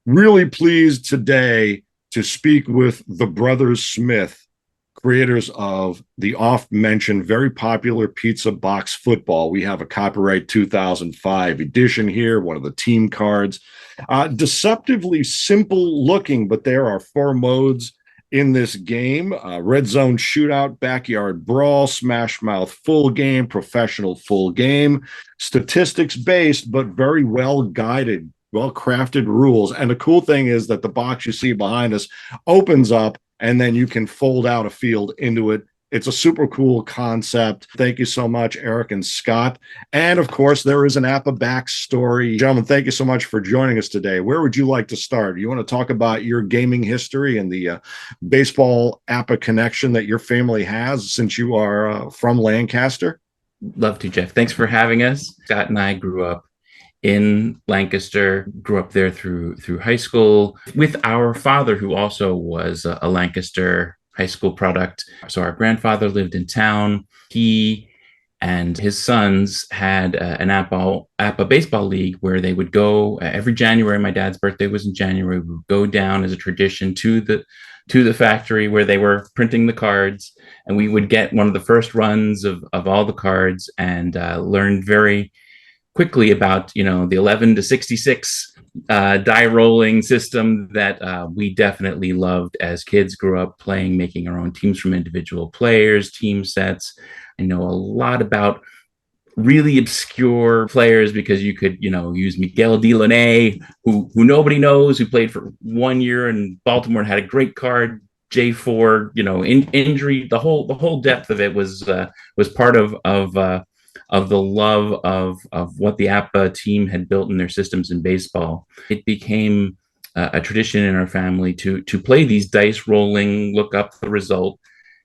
Really pleased today to speak with the Brothers Smith, creators of the oft-mentioned, very popular Pizza Box Football. We have a copyright 2005 edition here, one of the team cards. Deceptively simple looking, but there are four modes in this game: red zone shootout, backyard brawl, smash mouth full game, professional full game. Statistics based, but very well guided, well crafted rules. And the cool thing is that the box you see behind us opens up and then you can fold out a field into it. It's a super cool concept. Thank you so much, Eric and Scott. And of course, there is an APBA backstory. Gentlemen, thank you so much for joining us today. Where would you like to start? You want to talk about your gaming history and the baseball APBA connection that your family has since you are from Lancaster? Love to, Jeff. Thanks for having us. Scott and I grew up in Lancaster, grew up there through high school with our father, who also was a Lancaster high school product. So our grandfather lived in town. He and his sons had an APBA baseball league where they would go every January. My dad's birthday was in January. We would go down as a tradition to the factory where they were printing the cards, and we would get one of the first runs of all the cards and learn very quickly about the 11 to 66 die rolling system that we definitely loved as kids. Grew up playing, making our own teams from individual players, team sets. I know a lot about really obscure players because you could use Miguel Delaney, who nobody knows, who played for 1 year in Baltimore and had a great card. J4, injury, the whole depth of it was part of the love of what the APBA team had built in their systems in baseball. It became a tradition in our family to play these dice rolling, look up the result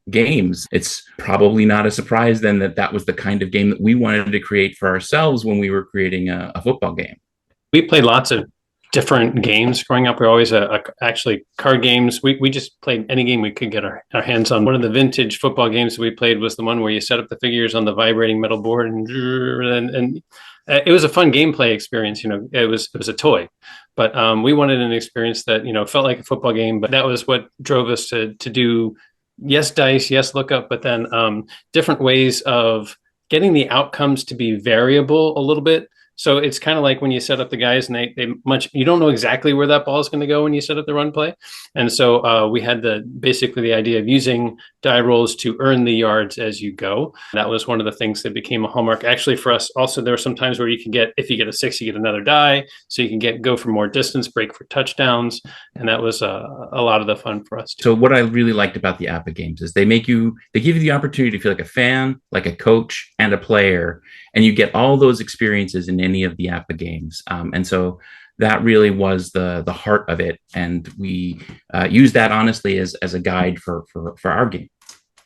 games. It's probably not a surprise then that was the kind of game that we wanted to create for ourselves when we were creating a football game. We played lots of different games growing up. We're always actually card games. We just played any game we could get our hands on. One of the vintage football games we played was the one where you set up the figures on the vibrating metal board, and it was a fun gameplay experience. It was a toy, but we wanted an experience that felt like a football game. But that was what drove us to do yes dice, yes lookup, but then different ways of getting the outcomes to be variable a little bit. So it's kind of like when you set up the guys and you don't know exactly where that ball is going to go when you set up the run play. And so we had basically the idea of using die rolls to earn the yards as you go. That was one of the things that became a hallmark. Actually, for us also, there were some times where if you get a 6, you get another die. So you can go for more distance, break for touchdowns. And that was a lot of the fun for us too. So what I really liked about the APBA games is they give you the opportunity to feel like a fan, like a coach, and a player. And you get all those experiences in any of the APBA games. And so that really was the heart of it. And we use that honestly as a guide for our game.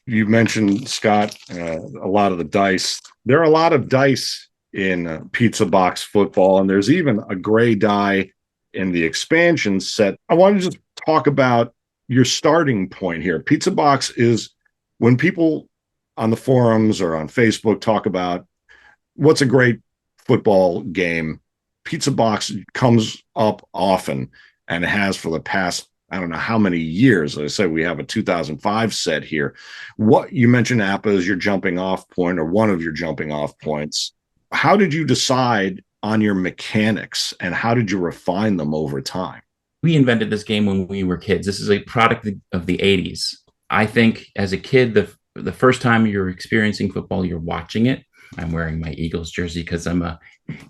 You mentioned, Scott, a lot of the dice. There are a lot of dice in Pizza Box Football, and there's even a gray die in the expansion set. I want to just talk about your starting point here. Pizza Box is when people on the forums or on Facebook talk about what's a great football game, Pizza Box comes up often, and it has for the past, I don't know how many years. As I said, we have a 2005 set here. What you mentioned, APBA is your jumping off point, or one of your jumping off points. How did you decide on your mechanics, and how did you refine them over time? We invented this game when we were kids. This is a product of the 80s. I think as a kid, the first time you're experiencing football, you're watching it. I'm wearing my Eagles jersey because I'm a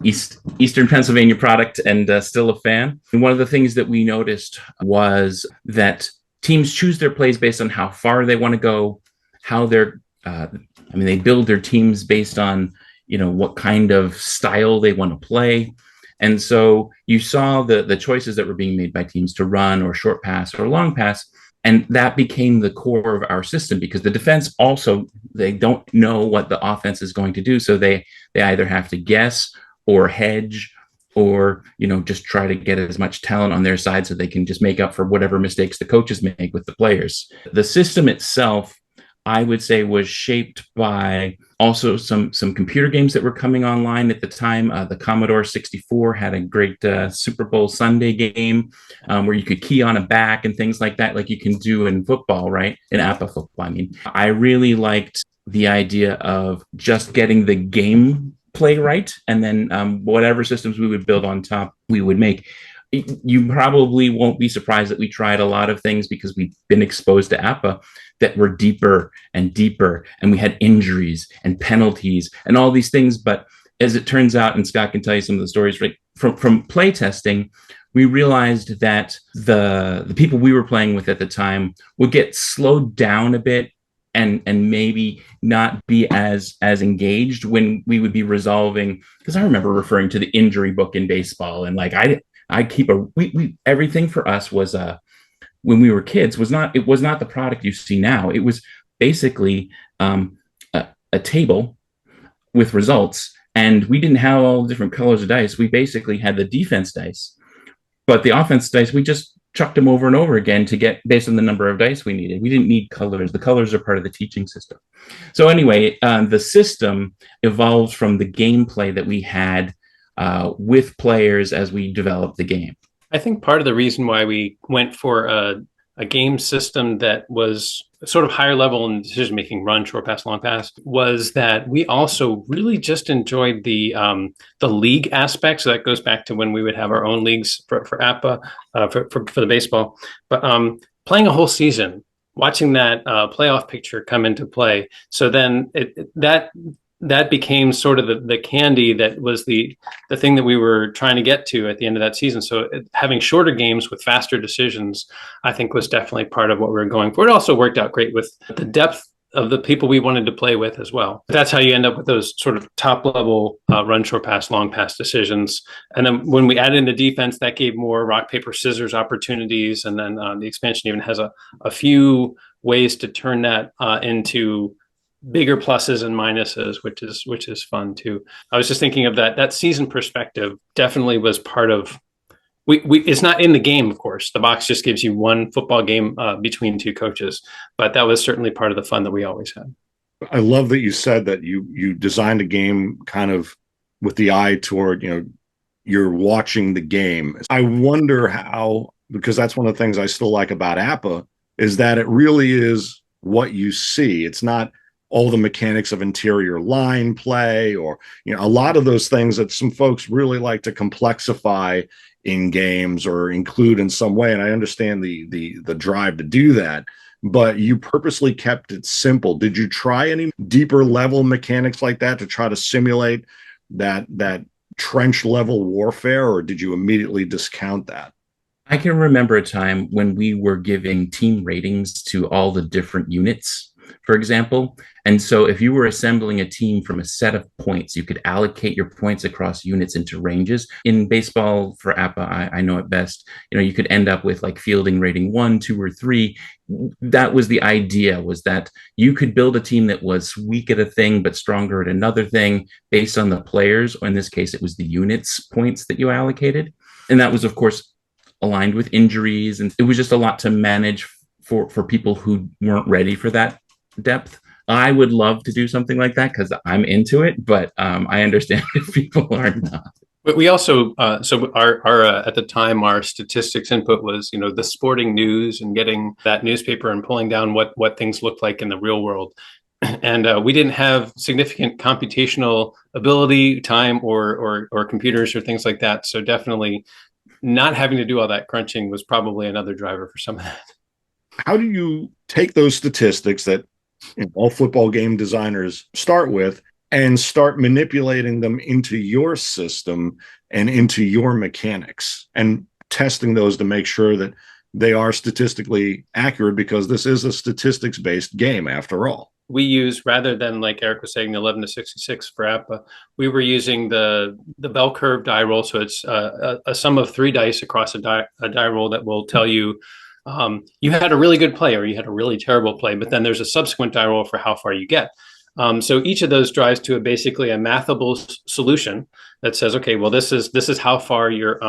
Eastern Pennsylvania product and still a fan. And one of the things that we noticed was that teams choose their plays based on how far they want to go, how they build their teams based on, what kind of style they want to play. And so you saw the choices that were being made by teams to run or short pass or long pass. And that became the core of our system because the defense also, they don't know what the offense is going to do. So they either have to guess or hedge or, just try to get as much talent on their side so they can just make up for whatever mistakes the coaches make with the players. The system itself, I would say, was shaped by Also, some computer games that were coming online at the time. The Commodore 64 had a great Super Bowl Sunday game where you could key on a back and things like that, like you can do in football, right? In APBA football, I mean. I really liked the idea of just getting the game play right, and then whatever systems we would build on top, we would make. You probably won't be surprised that we tried a lot of things because we've been exposed to APBA that were deeper and deeper, and we had injuries and penalties and all these things. But as it turns out, and Scott can tell you some of the stories, right, from play testing, we realized that the people we were playing with at the time would get slowed down a bit and maybe not be as engaged when we would be resolving. Because I remember referring to the injury book in baseball, and like I keep we everything for us was when we were kids was not the product you see now. It was basically a table with results, and we didn't have all the different colors of dice. We basically had the defense dice, but the offense dice we just chucked them over and over again to get based on the number of dice we needed. We didn't need colors. The colors are part of the teaching system. So anyway, the system evolved from the gameplay that we had with players as we developed the game. I think part of the reason why we went for a game system that was sort of higher level in decision making, run, short pass, long pass, was that we also really just enjoyed the league aspect. So that goes back to when we would have our own leagues for APBA for the baseball. But playing a whole season, watching that playoff picture come into play. So then that became sort of the candy that was the thing that we were trying to get to at the end of that season. So having shorter games with faster decisions, I think, was definitely part of what we were going for. It also worked out great with the depth of the people we wanted to play with as well. That's how you end up with those sort of top level run, short pass, long pass decisions. And then when we added in the defense, that gave more rock, paper, scissors opportunities. And then the expansion even has a few ways to turn that into bigger pluses and minuses, which is fun too. I was just thinking of that season perspective definitely was part of we it's not in the game, of course. The box just gives you one football game between two coaches, but that was certainly part of the fun that we always had. I love that you said that you designed a game kind of with the eye toward, you're watching the game. I wonder how, because that's one of the things I still like about APBA, is that it really is what you see. It's not all the mechanics of interior line play, or a lot of those things that some folks really like to complexify in games or include in some way. And I understand the drive to do that, but you purposely kept it simple. Did you try any deeper level mechanics like that to try to simulate that trench level warfare, or did you immediately discount that? I can remember a time when we were giving team ratings to all the different units, for example. And so if you were assembling a team from a set of points, you could allocate your points across units into ranges. In baseball for APBA, I know it best, you could end up with like fielding rating 1, 2, or 3. That was the idea, was that you could build a team that was weak at a thing, but stronger at another thing based on the players. Or in this case, it was the units points that you allocated. And that was, of course, aligned with injuries. And it was just a lot to manage for people who weren't ready for that depth. I would love to do something like that because I'm into it, but I understand if people are not. But we also, so our at the time, our statistics input was, the sporting news and getting that newspaper and pulling down what things looked like in the real world. And we didn't have significant computational ability, time, or computers or things like that. So definitely not having to do all that crunching was probably another driver for some of that. How do you take those statistics that all football game designers start with and start manipulating them into your system and into your mechanics and testing those to make sure that they are statistically accurate, because this is a statistics-based game after all? We use, rather than like Eric was saying, 11 to 66 for APBA, we were using the bell curve die roll. So it's a sum of 3 dice across a die roll that will tell you you had a really good play or you had a really terrible play, but then there's a subsequent die roll for how far you get. So each of those drives to basically a mathable solution that says, okay, well, this is how far your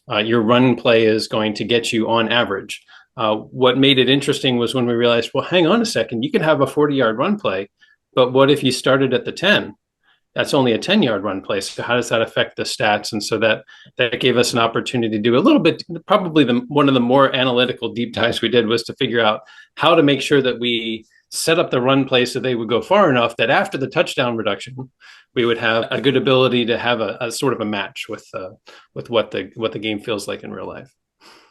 run play is going to get you on average. What made it interesting was when we realized, well, hang on a second, you can have a 40-yard run play, But what if you started at the 10? That's only a 10-yard run play. So how does that affect the stats? And so that gave us an opportunity to do a little bit, probably one of the more analytical deep dives we did was to figure out how to make sure that we set up the run play so they would go far enough that after the touchdown reduction, we would have a good ability to have a sort of a match with what the game feels like in real life.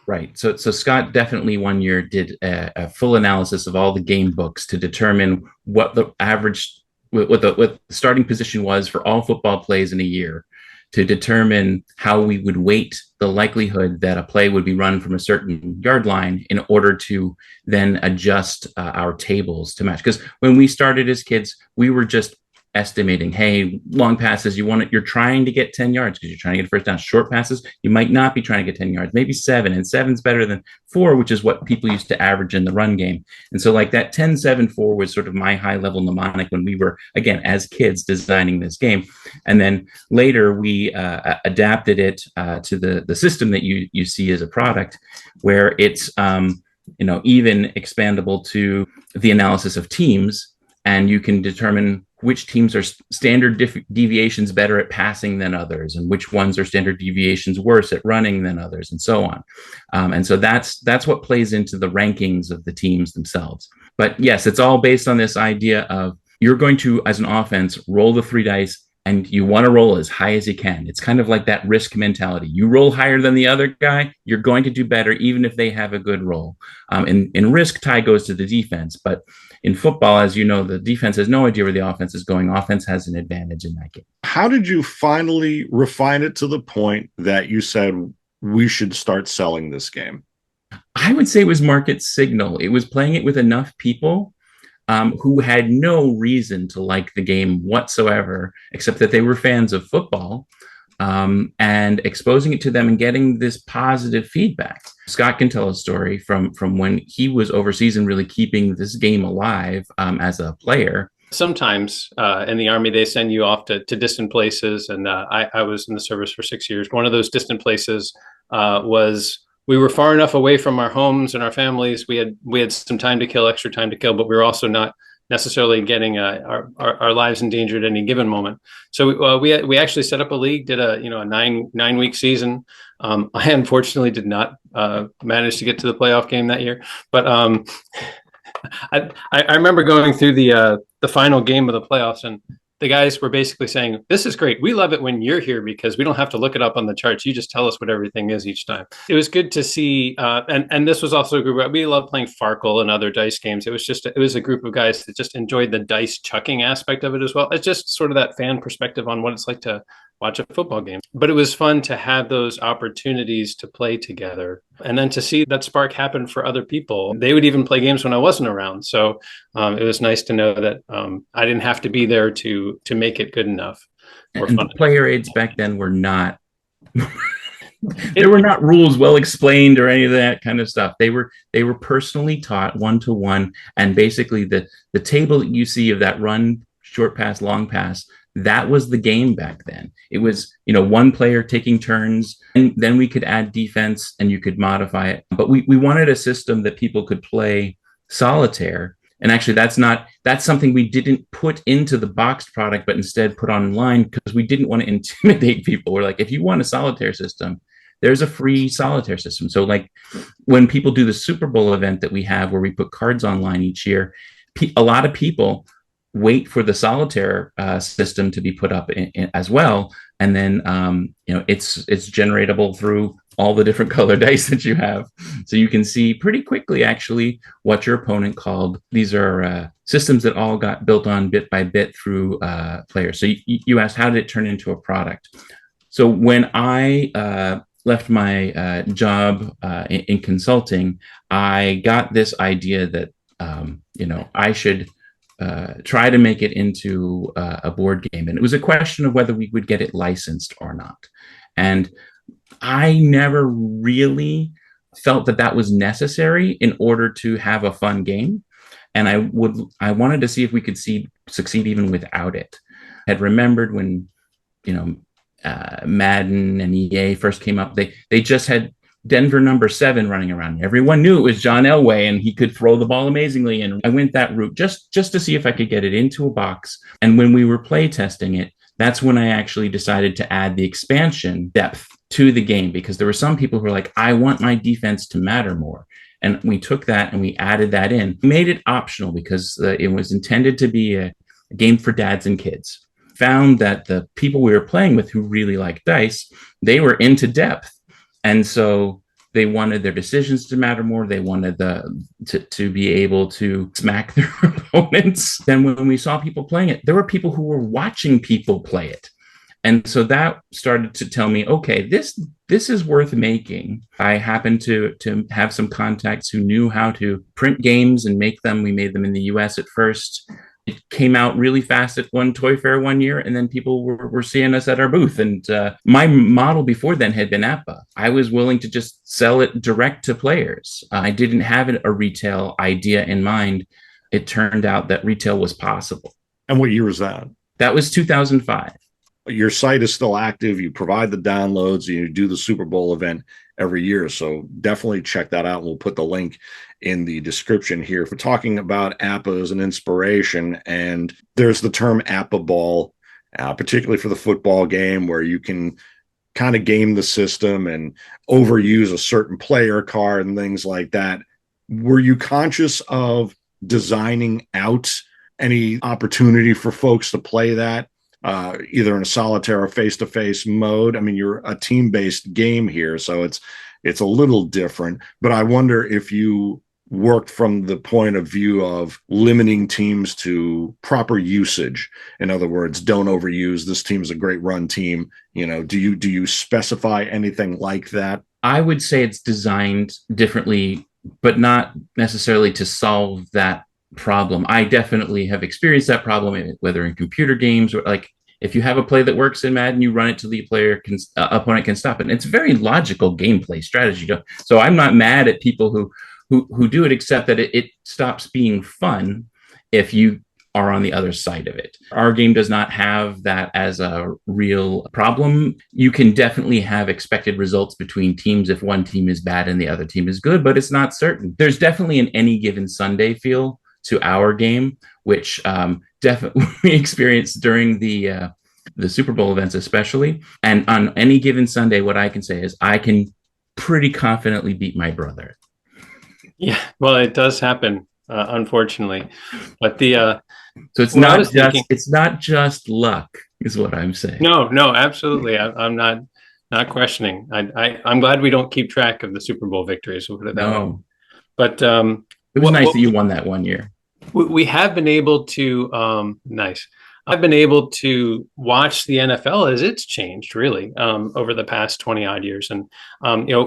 Right. So Scott definitely one year did a full analysis of all the game books to determine what the average, what the starting position was for all football plays in a year, to determine how we would weight the likelihood that a play would be run from a certain yard line in order to then adjust our tables to match. Because when we started as kids, we were just estimating, hey, long passes, you're trying to get 10 yards because you're trying to get first down. Short passes, you might not be trying to get 10 yards, maybe 7, and 7's better than 4, which is what people used to average in the run game. And so like that 10-7-4 was sort of my high level mnemonic when we were, again, as kids designing this game. And then later we adapted it to the system that you see as a product, where it's even expandable to the analysis of teams, and you can determine which teams are standard deviations better at passing than others, and which ones are standard deviations worse at running than others, and so on. And so that's what plays into the rankings of the teams themselves. But yes, it's all based on this idea of you're going to, as an offense, roll the 3 dice, and you want to roll as high as you can. It's kind of like that risk mentality. You roll higher than the other guy, you're going to do better, even if they have a good roll. In risk, tie goes to the defense, but in football, as you know, the defense has no idea where the offense is going. Offense has an advantage in that game. How did you finally refine it to the point that you said we should start selling this game? I would say it was market signal. It was playing it with enough people who had no reason to like the game whatsoever, except that they were fans of football, and exposing it to them and getting this positive feedback. Scott can tell a story from when he was overseas and really keeping this game alive as a player. Sometimes in the Army, they send you off to distant places. And I was in the service for 6 years. One of those distant places was we were far enough away from our homes and our families. We had some time to kill, extra time to kill, but we were also not necessarily getting our lives endangered at any given moment. So we actually set up a league, did a 9-week season. I unfortunately did not manage to get to the playoff game that year, but I remember going through the final game of the playoffs, and the guys were basically saying, "This is great. We love it when you're here because we don't have to look it up on the charts. You just tell us what everything is each time." It was good to see, and this was also a group. We love playing Farkle and other dice games. It was a group of guys that just enjoyed the dice chucking aspect of it as well. It's just sort of that fan perspective on what it's like to watch a football game. But it was fun to have those opportunities to play together, and then to see that spark happen for other people. They would even play games when I wasn't around. So it was nice to know that I didn't have to be there to make it good enough. And the player aids back then were not there were not rules well explained or any of that kind of stuff. They were personally taught one-to-one, and basically the table that you see of that run, short pass, long pass, that was the game back then. It was, one player taking turns, and then we could add defense and you could modify it. But we wanted a system that people could play solitaire. And actually that's something we didn't put into the boxed product, but instead put online because we didn't want to intimidate people. We're like, if you want a solitaire system, there's a free solitaire system. So like when people do the Super Bowl event that we have where we put cards online each year, a lot of people wait for the solitaire system to be put up as well, and then it's generatable through all the different color dice that you have, so you can see pretty quickly actually what your opponent called. These are systems that all got built on bit by bit through players. So you asked, how did it turn into a product? So when I left my job in consulting, I got this idea that I should try to make it into a board game. And it was a question of whether we would get it licensed or not. And I never really felt that was necessary in order to have a fun game. And I wanted to see if we could succeed even without it. I had remembered when, Madden and EA first came up, they just had Denver number 7 running around. Everyone knew it was John Elway, and he could throw the ball amazingly. And I went that route just to see if I could get it into a box. And when we were play testing it, that's when I actually decided to add the expansion depth to the game, because there were some people who were like, I want my defense to matter more. And we took that and we added that in, made it optional because it was intended to be a game for dads and kids. Found that the people we were playing with who really liked dice, they were into depth. And so they wanted their decisions to matter more. They wanted to be able to smack their opponents. Then when we saw people playing it, there were people who were watching people play it. And so that started to tell me, okay, this is worth making. I happened to have some contacts who knew how to print games and make them. We made them in the US at first. It came out really fast at one toy fair one year, and then people were seeing us at our booth. And my model before then had been APBA. I was willing to just sell it direct to players. I didn't have a retail idea in mind. It turned out that retail was possible. And what year was that? That was 2005. Your site is still active. You provide the downloads. You do the Super Bowl event every year. So definitely check that out. We'll put the link in the description here. We're talking about APBA as an inspiration, and there's the term APBA ball, particularly for the football game, where you can kind of game the system and overuse a certain player card and things like that. Were you conscious of designing out any opportunity for folks to play that? Either in a solitaire or face-to-face mode? I mean, you're a team-based game here, so it's a little different. But I wonder if you worked from the point of view of limiting teams to proper usage. In other words, don't overuse. This team's a great run team. Do you specify anything like that? I would say it's designed differently, but not necessarily to solve that problem. I definitely have experienced that problem, whether in computer games or like if you have a play that works in Madden, you run it till the opponent can stop it. And it's a very logical gameplay strategy. So I'm not mad at people who do it, except that it stops being fun if you are on the other side of it. Our game does not have that as a real problem. You can definitely have expected results between teams if one team is bad and the other team is good, but it's not certain. There's definitely an any given Sunday feel to our game, which definitely we experienced during the Super Bowl events, especially. And on any given Sunday, what I can say is I can pretty confidently beat my brother. Yeah, well, it does happen, unfortunately. But so it's not just luck, is what I'm saying. No, absolutely. I'm not questioning. I'm glad we don't keep track of the Super Bowl victories. We'll put it that way. But it was nice that you won that one year. We have been able to nice. I've been able to watch the NFL as it's changed really over the past 20 odd years. And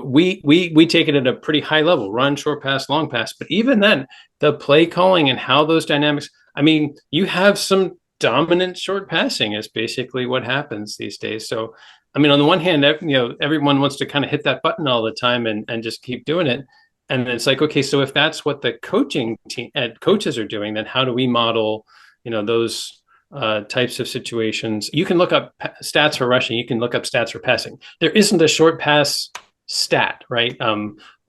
we take it at a pretty high level, run, short pass, long pass. But even then, the play calling and how those dynamics, I mean, you have some dominant short passing is basically what happens these days. So, I mean, on the one hand, everyone wants to kind of hit that button all the time and just keep doing it. And it's like, okay, so if that's what the coaching team and coaches are doing, then how do we model, those types of situations? You can look up stats for rushing. You can look up stats for passing. There isn't a short pass stat, right?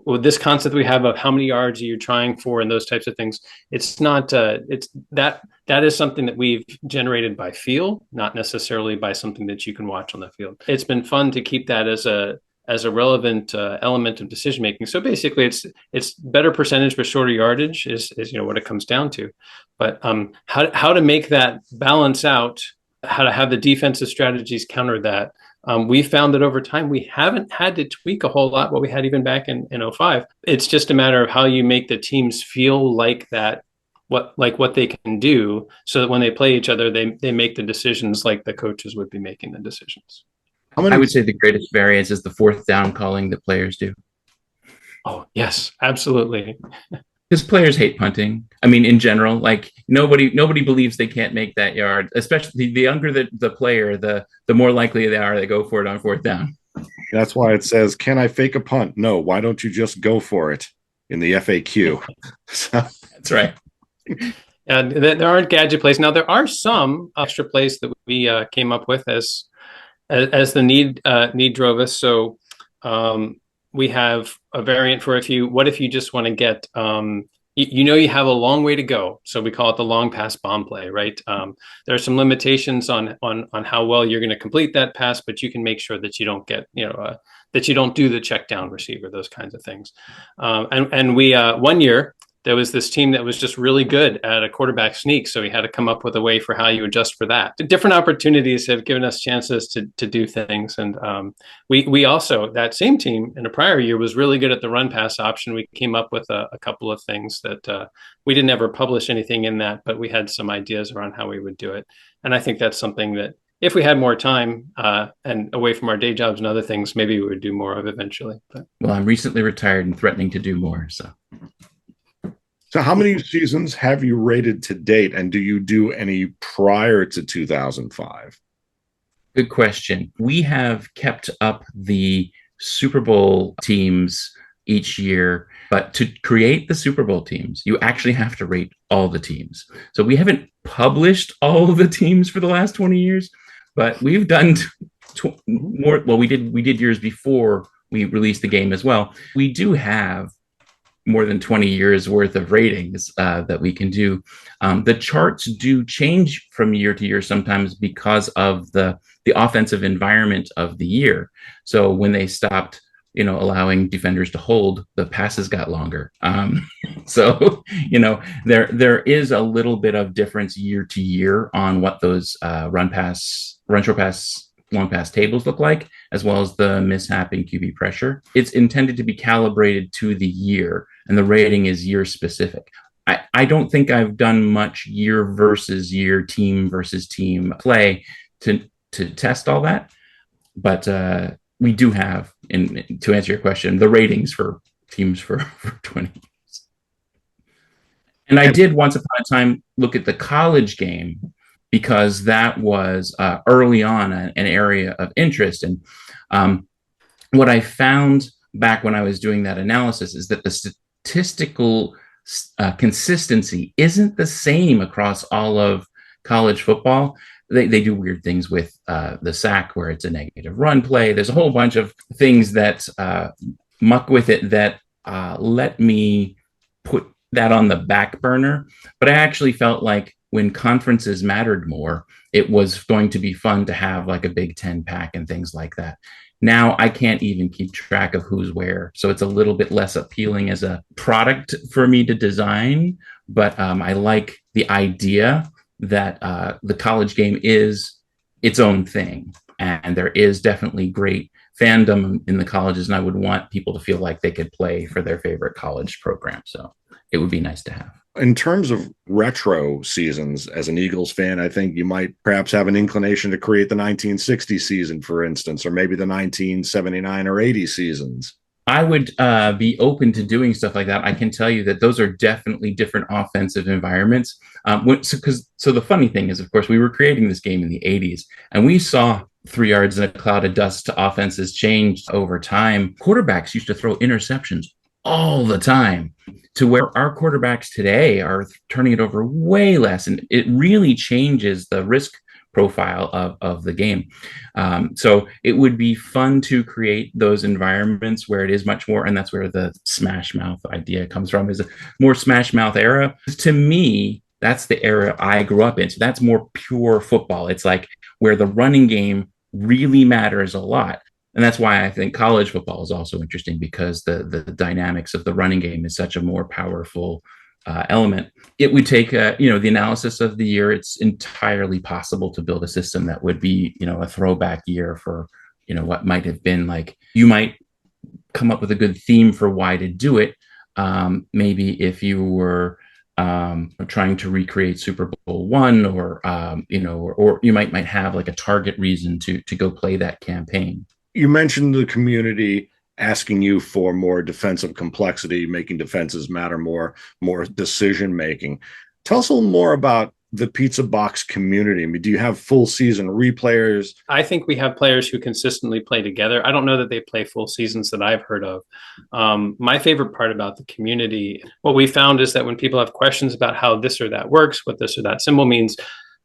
With this concept we have of how many yards you're trying for and those types of things, it's not. It's that is something that we've generated by feel, not necessarily by something that you can watch on the field. It's been fun to keep that as a relevant element of decision making. So basically, it's better percentage but shorter yardage is what it comes down to. But how to make that balance out, how to have the defensive strategies counter that. We found that over time we haven't had to tweak a whole lot what we had even back in 05. It's just a matter of how you make the teams feel like that, what they can do, so that when they play each other, they make the decisions like the coaches would be making the decisions. I would say the greatest variance is the fourth down calling that players do. Oh, yes, absolutely. Because players hate punting. I mean, in general, like nobody believes they can't make that yard. Especially the younger the player, the more likely they are to go for it on fourth down. That's why it says, "Can I fake a punt?" No. Why don't you just go for it in the FAQ? That's right. And there aren't gadget plays. Now there are some extra plays that we came up with as the need drove us. So we have a variant for what if you just want to get, you have a long way to go. So we call it the long pass bomb play, right? There are some limitations on how well you're going to complete that pass, but you can make sure that you don't get, that you don't do the check down receiver, those kinds of things. And we, one year, there was this team that was just really good at a quarterback sneak. So we had to come up with a way for how you adjust for that. Different opportunities have given us chances to do things. And we also, that same team in a prior year was really good at the run pass option. We came up with a couple of things that we didn't ever publish anything in that, but we had some ideas around how we would do it. And I think that's something that if we had more time and away from our day jobs and other things, maybe we would do more of eventually. But. Well, I'm recently retired and threatening to do more. So how many seasons have you rated to date, and do you do any prior to 2005? Good question. We have kept up the Super Bowl teams each year, but to create the Super Bowl teams, you actually have to rate all the teams. So we haven't published all of the teams for the last 20 years, but we've done more. Well, we did years before we released the game as well. We do have more than 20 years worth of ratings that we can do. The charts do change from year to year sometimes because of the offensive environment of the year. So when they stopped, allowing defenders to hold, the passes got longer. So there is a little bit of difference year to year on what those run short pass, long pass tables look like, as well as the mishap in QB pressure. It's intended to be calibrated to the year, and the rating is year specific. I don't think I've done much year versus year, team versus team play to test all that, but we do have, and to answer your question, the ratings for teams for 20 years. And I did once upon a time look at the college game, because that was early on an area of interest. And what I found back when I was doing that analysis is that the statistical consistency isn't the same across all of college football. They do weird things with the sack, where it's a negative run play. There's a whole bunch of things that muck with it that let me put that on the back burner. But I actually felt like when conferences mattered more, it was going to be fun to have like a Big Ten pack and things like that. Now I can't even keep track of who's where. So it's a little bit less appealing as a product for me to design. But I like the idea that the college game is its own thing. And there is definitely great fandom in the colleges. And I would want people to feel like they could play for their favorite college program. So it would be nice to have. In terms of retro seasons, as an Eagles fan, I think you might perhaps have an inclination to create the 1960 season, for instance, or maybe the 1979 or 80 seasons. I would be open to doing stuff like that. I can tell you that those are definitely different offensive environments. So the funny thing is, of course, we were creating this game in the 80s, and we saw 3 yards in a cloud of dust to offenses changed over time. Quarterbacks used to throw interceptions all the time, to where our quarterbacks today are turning it over way less. And it really changes the risk profile of the game. So it would be fun to create those environments where it is much more, and that's where the smash mouth idea comes from, is a more smash mouth era. To me, that's the era I grew up in. So that's more pure football. It's like where the running game really matters a lot. And that's why I think college football is also interesting, because the dynamics of the running game is such a more powerful element. It would take, the analysis of the year. It's entirely possible to build a system that would be, a throwback year for, what might have been like. You might come up with a good theme for why to do it. Maybe if you were trying to recreate Super Bowl I, or you might have like a target reason to go play that campaign. You mentioned the community asking you for more defensive complexity, making defenses matter more decision making. Tell us a little more about the Pizza Box community. I mean, do you have full season replayers? I think we have players who consistently play together. I don't know that they play full seasons that I've heard of. My favorite part about the community, what we found is that when people have questions about how this or that works, what this or that symbol means,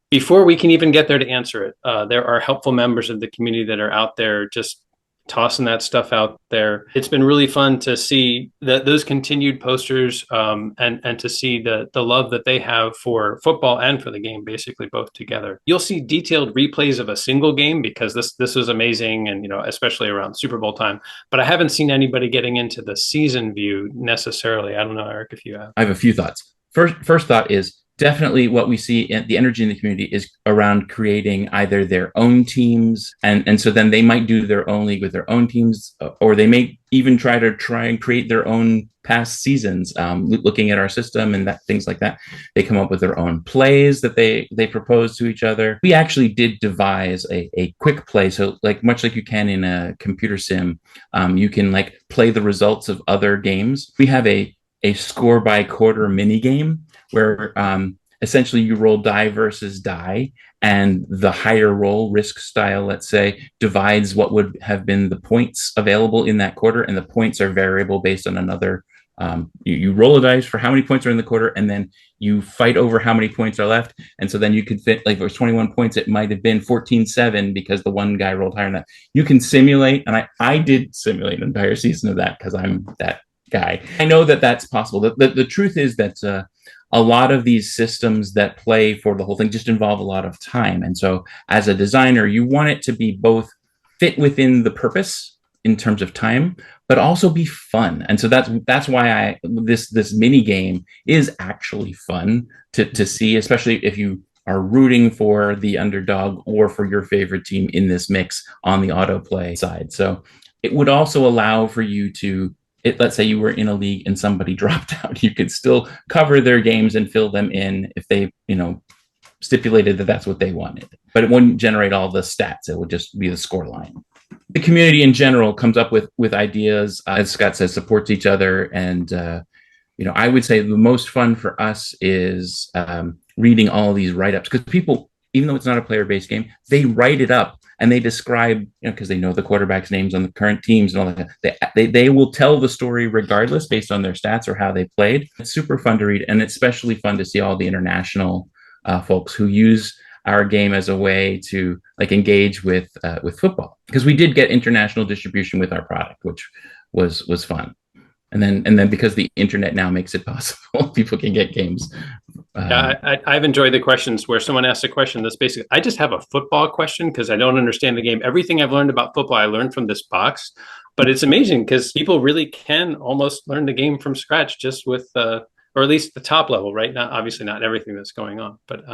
before we can even get there to answer it, there are helpful members of the community that are out there just tossing that stuff out there. It's been really fun to see those continued posters, and to see the love that they have for football and for the game, basically both together. You'll see detailed replays of a single game because this was amazing, and especially around Super Bowl time. But I haven't seen anybody getting into the season view necessarily. I don't know, Eric, if you have. I have a few thoughts. First thought is definitely what we see in the energy in the community is around creating either their own teams, and so then they might do their own league with their own teams, or they may even try and create their own past seasons, looking at our system and things like that. They come up with their own plays that they propose to each other. We actually did devise a quick play, so like much like you can in a computer sim, you can like play the results of other games. We have a score by quarter mini game where essentially you roll die versus die, and the higher roll, risk style, let's say, divides what would have been the points available in that quarter, and the points are variable based on another. You roll a dice for how many points are in the quarter, and then you fight over how many points are left. And so then you could fit, like, if it was 21 points, it might have been 14-7 because the one guy rolled higher than that. You can simulate, and I did simulate an entire season of that because I'm that guy. I know that that's possible. The truth is that a lot of these systems that play for the whole thing just involve a lot of time. And so as a designer, you want it to be both fit within the purpose in terms of time, but also be fun. And so that's why this mini game is actually fun to see, especially if you are rooting for the underdog or for your favorite team in this mix on the autoplay side. So it would also allow for you to, let's say you were in a league and somebody dropped out, you could still cover their games and fill them in if they, stipulated that that's what they wanted. But it wouldn't generate all the stats. It would just be the score line. The community in general comes up with ideas, as Scott says, supports each other. And, I would say the most fun for us is reading all these write-ups, because people, even though it's not a player-based game, they write it up and they describe, because they know the quarterback's names on the current teams and all that. They will tell the story regardless based on their stats or how they played. It's super fun to read, and it's especially fun to see all the international folks who use our game as a way to engage with football, because we did get international distribution with our product, which was fun. And then because the internet now makes it possible, people can get games. I've enjoyed the questions where someone asks a question that's basically, I just have a football question because I don't understand the game. Everything I've learned about football, I learned from this box. But it's amazing because people really can almost learn the game from scratch just with, or at least the top level, right? Not obviously not everything that's going on, but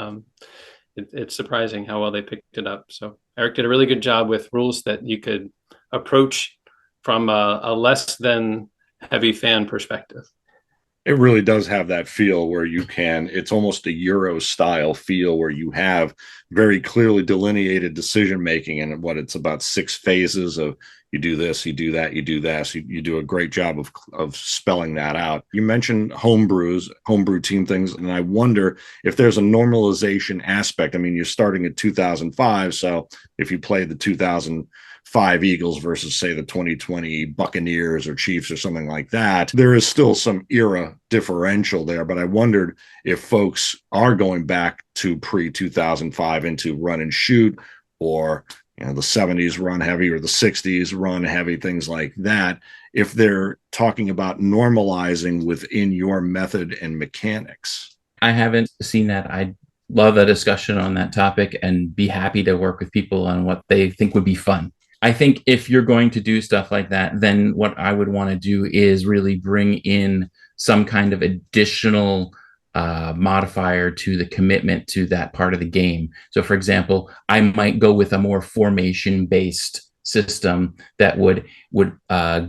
it's surprising how well they picked it up. So Eric did a really good job with rules that you could approach from a less than heavy fan perspective. It really does have that feel where it's almost a Euro style feel where you have very clearly delineated decision making, and it's about 6 phases of you do this, you do that, you do this. You do a great job of spelling that out. You mentioned homebrew team things, and I wonder if there's a normalization aspect. I mean, you're starting at 2005, so if you play the 2005 Eagles versus, say, the 2020 Buccaneers or Chiefs or something like that, there is still some era differential there. But I wondered if folks are going back to pre-2005 into run and shoot, or the 70s run heavy or the 60s run heavy, things like that, if they're talking about normalizing within your method and mechanics. I haven't seen that. I'd love a discussion on that topic and be happy to work with people on what they think would be fun. I think if you're going to do stuff like that, then what I would want to do is really bring in some kind of additional modifier to the commitment to that part of the game. So, for example, I might go with a more formation-based system that would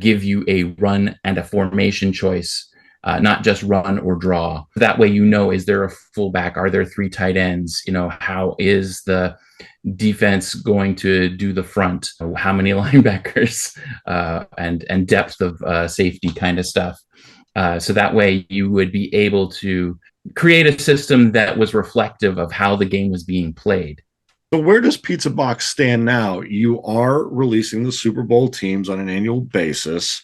give you a run and a formation choice, not just run or draw. That way, is there a fullback? Are there 3 tight ends? How is the defense going to do the front? How many linebackers? And depth of safety kind of stuff. So that way you would be able to create a system that was reflective of how the game was being played. So where does Pizza Box stand now? You are releasing the Super Bowl teams on an annual basis.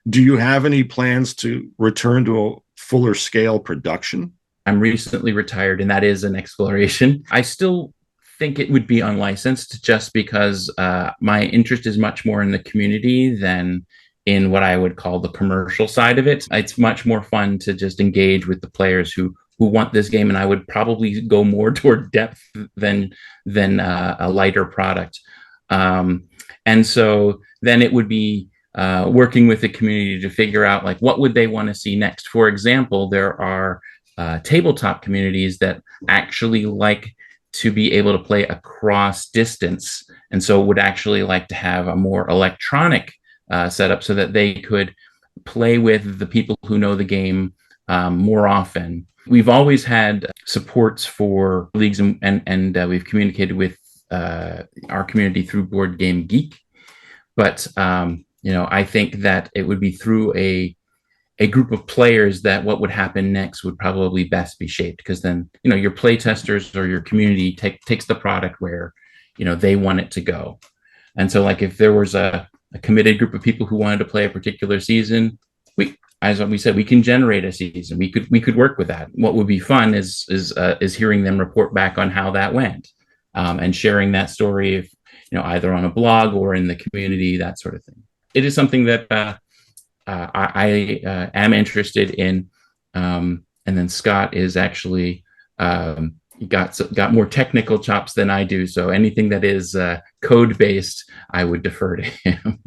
Do you have any plans to return to a fuller scale production? I'm recently retired, and that is an exploration. I still think it would be unlicensed just because my interest is much more in the community than in what I would call the commercial side of it. It's much more fun to just engage with the players who want this game, and I would probably go more toward depth than a lighter product. And so then it would be working with the community to figure out like what would they want to see next. For example, there are tabletop communities that actually like to be able to play across distance, and so would actually like to have a more electronic setup so that they could play with the people who know the game more often. We've always had supports for leagues, and we've communicated with our community through Board Game Geek. But I think that it would be through a group of players that what would happen next would probably best be shaped, because then your play testers or your community takes the product where they want it to go. And so like if there was a committed group of people who wanted to play a particular season, as we said, we can generate a season. We could work with that. What would be fun is hearing them report back on how that went, and sharing that story, if either on a blog or in the community, that sort of thing. It is something that I am interested in, and then Scott is actually got more technical chops than I do. So anything that is code based, I would defer to him.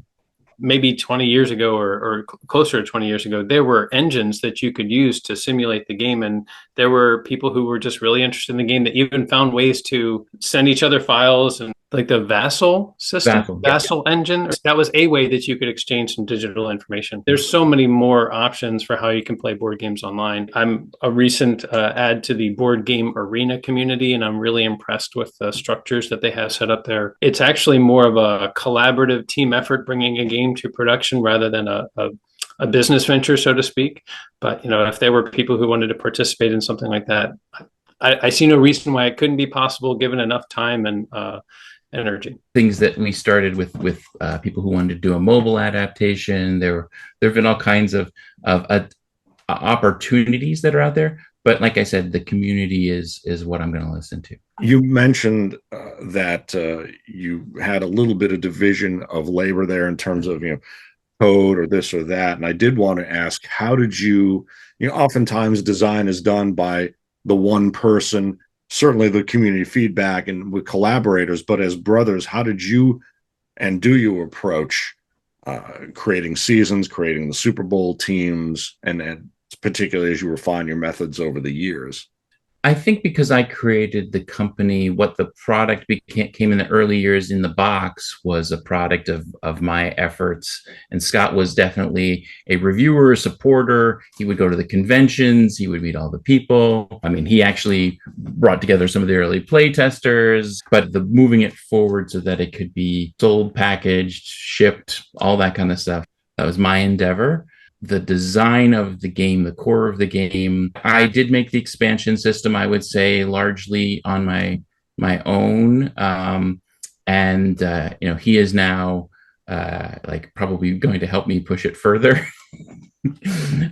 Maybe 20 years ago or closer to 20 years ago, there were engines that you could use to simulate the game. And there were people who were just really interested in the game that even found ways to send each other files, and like the Vassal system, Vassal engine. That was a way that you could exchange some digital information. There's so many more options for how you can play board games online. I'm a recent add to the Board Game Arena community, and I'm really impressed with the structures that they have set up there. It's actually more of a collaborative team effort bringing a game to production rather than a business venture, so to speak. But if there were people who wanted to participate in something like that, I see no reason why it couldn't be possible given enough time and energy. Things that we started with people who wanted to do a mobile adaptation. There have been all kinds of opportunities that are out there. But like I said, the community is what I'm going to listen to. You mentioned that you had a little bit of division of labor there in terms of code or this or that, and I did want to ask, how did you oftentimes design is done by the one person, certainly the community feedback and with collaborators, but as brothers, how did you and do you approach creating seasons, creating the Super Bowl teams, and particularly as you refine your methods over the years? I think because I created the company, what the product came in the early years in the box was a product of my efforts. And Scott was definitely a reviewer, a supporter. He would go to the conventions. He would meet all the people. I mean, he actually brought together some of the early play testers, but the moving it forward so that it could be sold, packaged, shipped, all that kind of stuff, that was my endeavor. The design of the game, the core of the game, I did make the expansion system, I would say, largely on my own. And he is now probably going to help me push it further.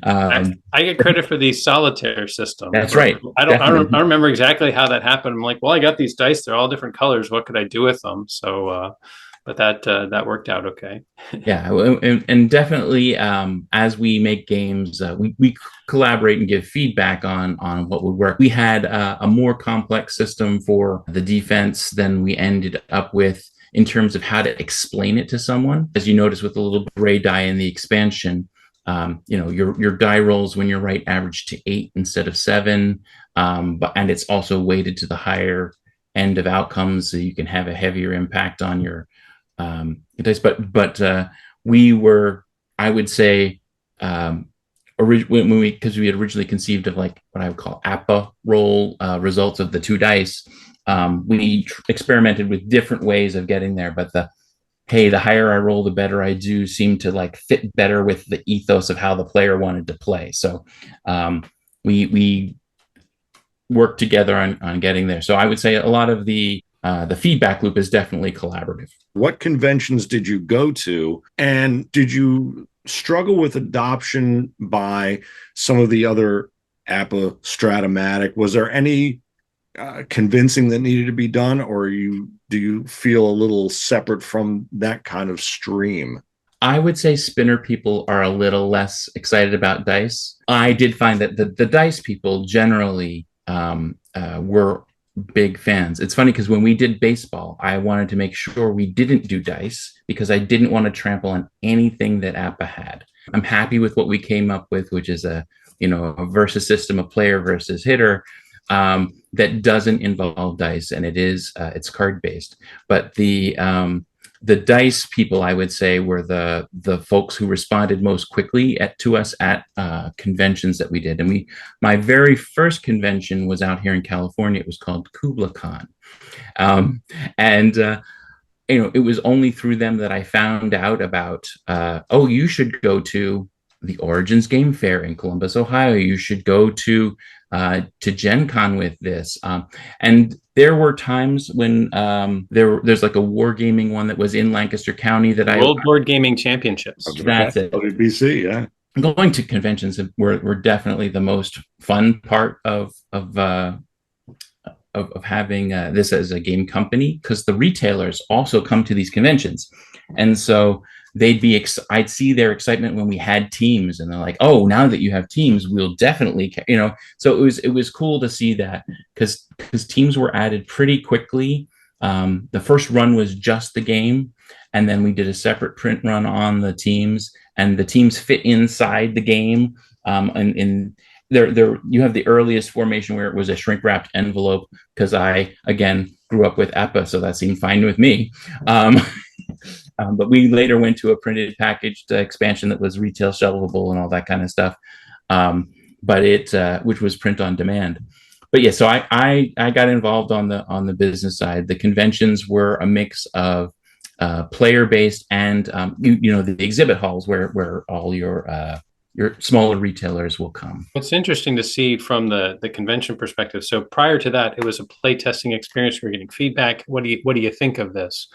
I get credit for the solitaire system. That's right. I don't remember exactly how that happened. I'm like, well, I got these dice. They're all different colors. What could I do with them? So, but that worked out okay. Yeah, and definitely as we make games, we collaborate and give feedback on what would work. We had a more complex system for the defense than we ended up with in terms of how to explain it to someone. As you notice with the little gray die in the expansion, your die rolls when you're right average to 8 instead of 7, and it's also weighted to the higher end of outcomes, so you can have a heavier impact on your dice. But we were, I would say, because we had originally conceived of like what I would call APBA roll results of the 2 dice. We experimented with different ways of getting there, but the higher I roll, the better I do seemed to like fit better with the ethos of how the player wanted to play. So we worked together on getting there. So I would say a lot of the feedback loop is definitely collaborative. What conventions did you go to, and did you struggle with adoption by some of the other APBA Stratomatic? Was there any convincing that needed to be done, or do you feel a little separate from that kind of stream? I would say spinner people are a little less excited about dice. I did find that the dice people generally were big fans. It's funny because when we did baseball, I wanted to make sure we didn't do dice because I didn't want to trample on anything that APBA had. I'm happy with what we came up with, which is a versus system of player versus hitter that doesn't involve dice, and it's card based. But the dice people, I would say, were the folks who responded most quickly to us at conventions that we did. And my very first convention was out here in California. It was called KublaCon, and it was only through them that I found out about. You should go to the Origins Game Fair in Columbus, Ohio. You should go to Gen Con with this. And there were times when there's like a wargaming one that was in Lancaster County that World Board Gaming Championships. That's it. WBC, yeah. Going to conventions were definitely the most fun part of having this as a game company, because the retailers also come to these conventions, and so I'd see their excitement when we had teams, and they're like, "Oh, now that you have teams, we'll definitely." So it was cool to see that, because teams were added pretty quickly. The first run was just the game, and then we did a separate print run on the teams, and the teams fit inside the game. And there you have the earliest formation where it was a shrink wrapped envelope, because I again grew up with APBA, so that seemed fine with me. But we later went to a printed packaged expansion that was retail shelvable and all that kind of stuff. Which was print on demand. But yeah, so I got involved on the business side. The conventions were a mix of player based and the exhibit halls where all your smaller retailers will come. It's interesting to see from the convention perspective. So prior to that, it was a play testing experience. We're getting feedback. What do you think of this?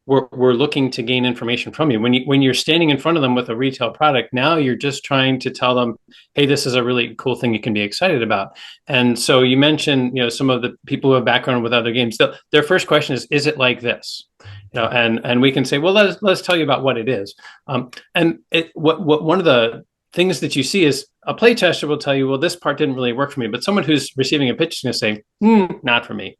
We're looking to gain information from you. When you're standing in front of them with a retail product, now you're just trying to tell them, hey, this is a really cool thing you can be excited about. And so you mentioned, some of the people who have background with other games, their first question is it like this? And we can say, well, let's tell you about what it is. What one of the things that you see is a play tester will tell you, well, this part didn't really work for me, but someone who's receiving a pitch is going to say, not for me.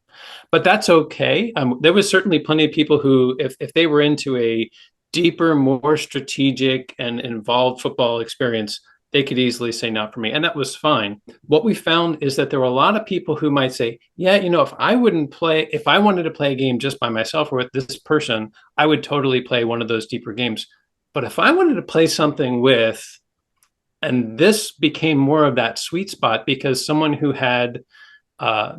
But that's okay. There was certainly plenty of people who, if they were into a deeper, more strategic and involved football experience, they could easily say not for me. And that was fine. What we found is that there were a lot of people who might say, yeah, if I wanted to play a game just by myself or with this person, I would totally play one of those deeper games. But if I wanted to play something and this became more of that sweet spot, because someone who had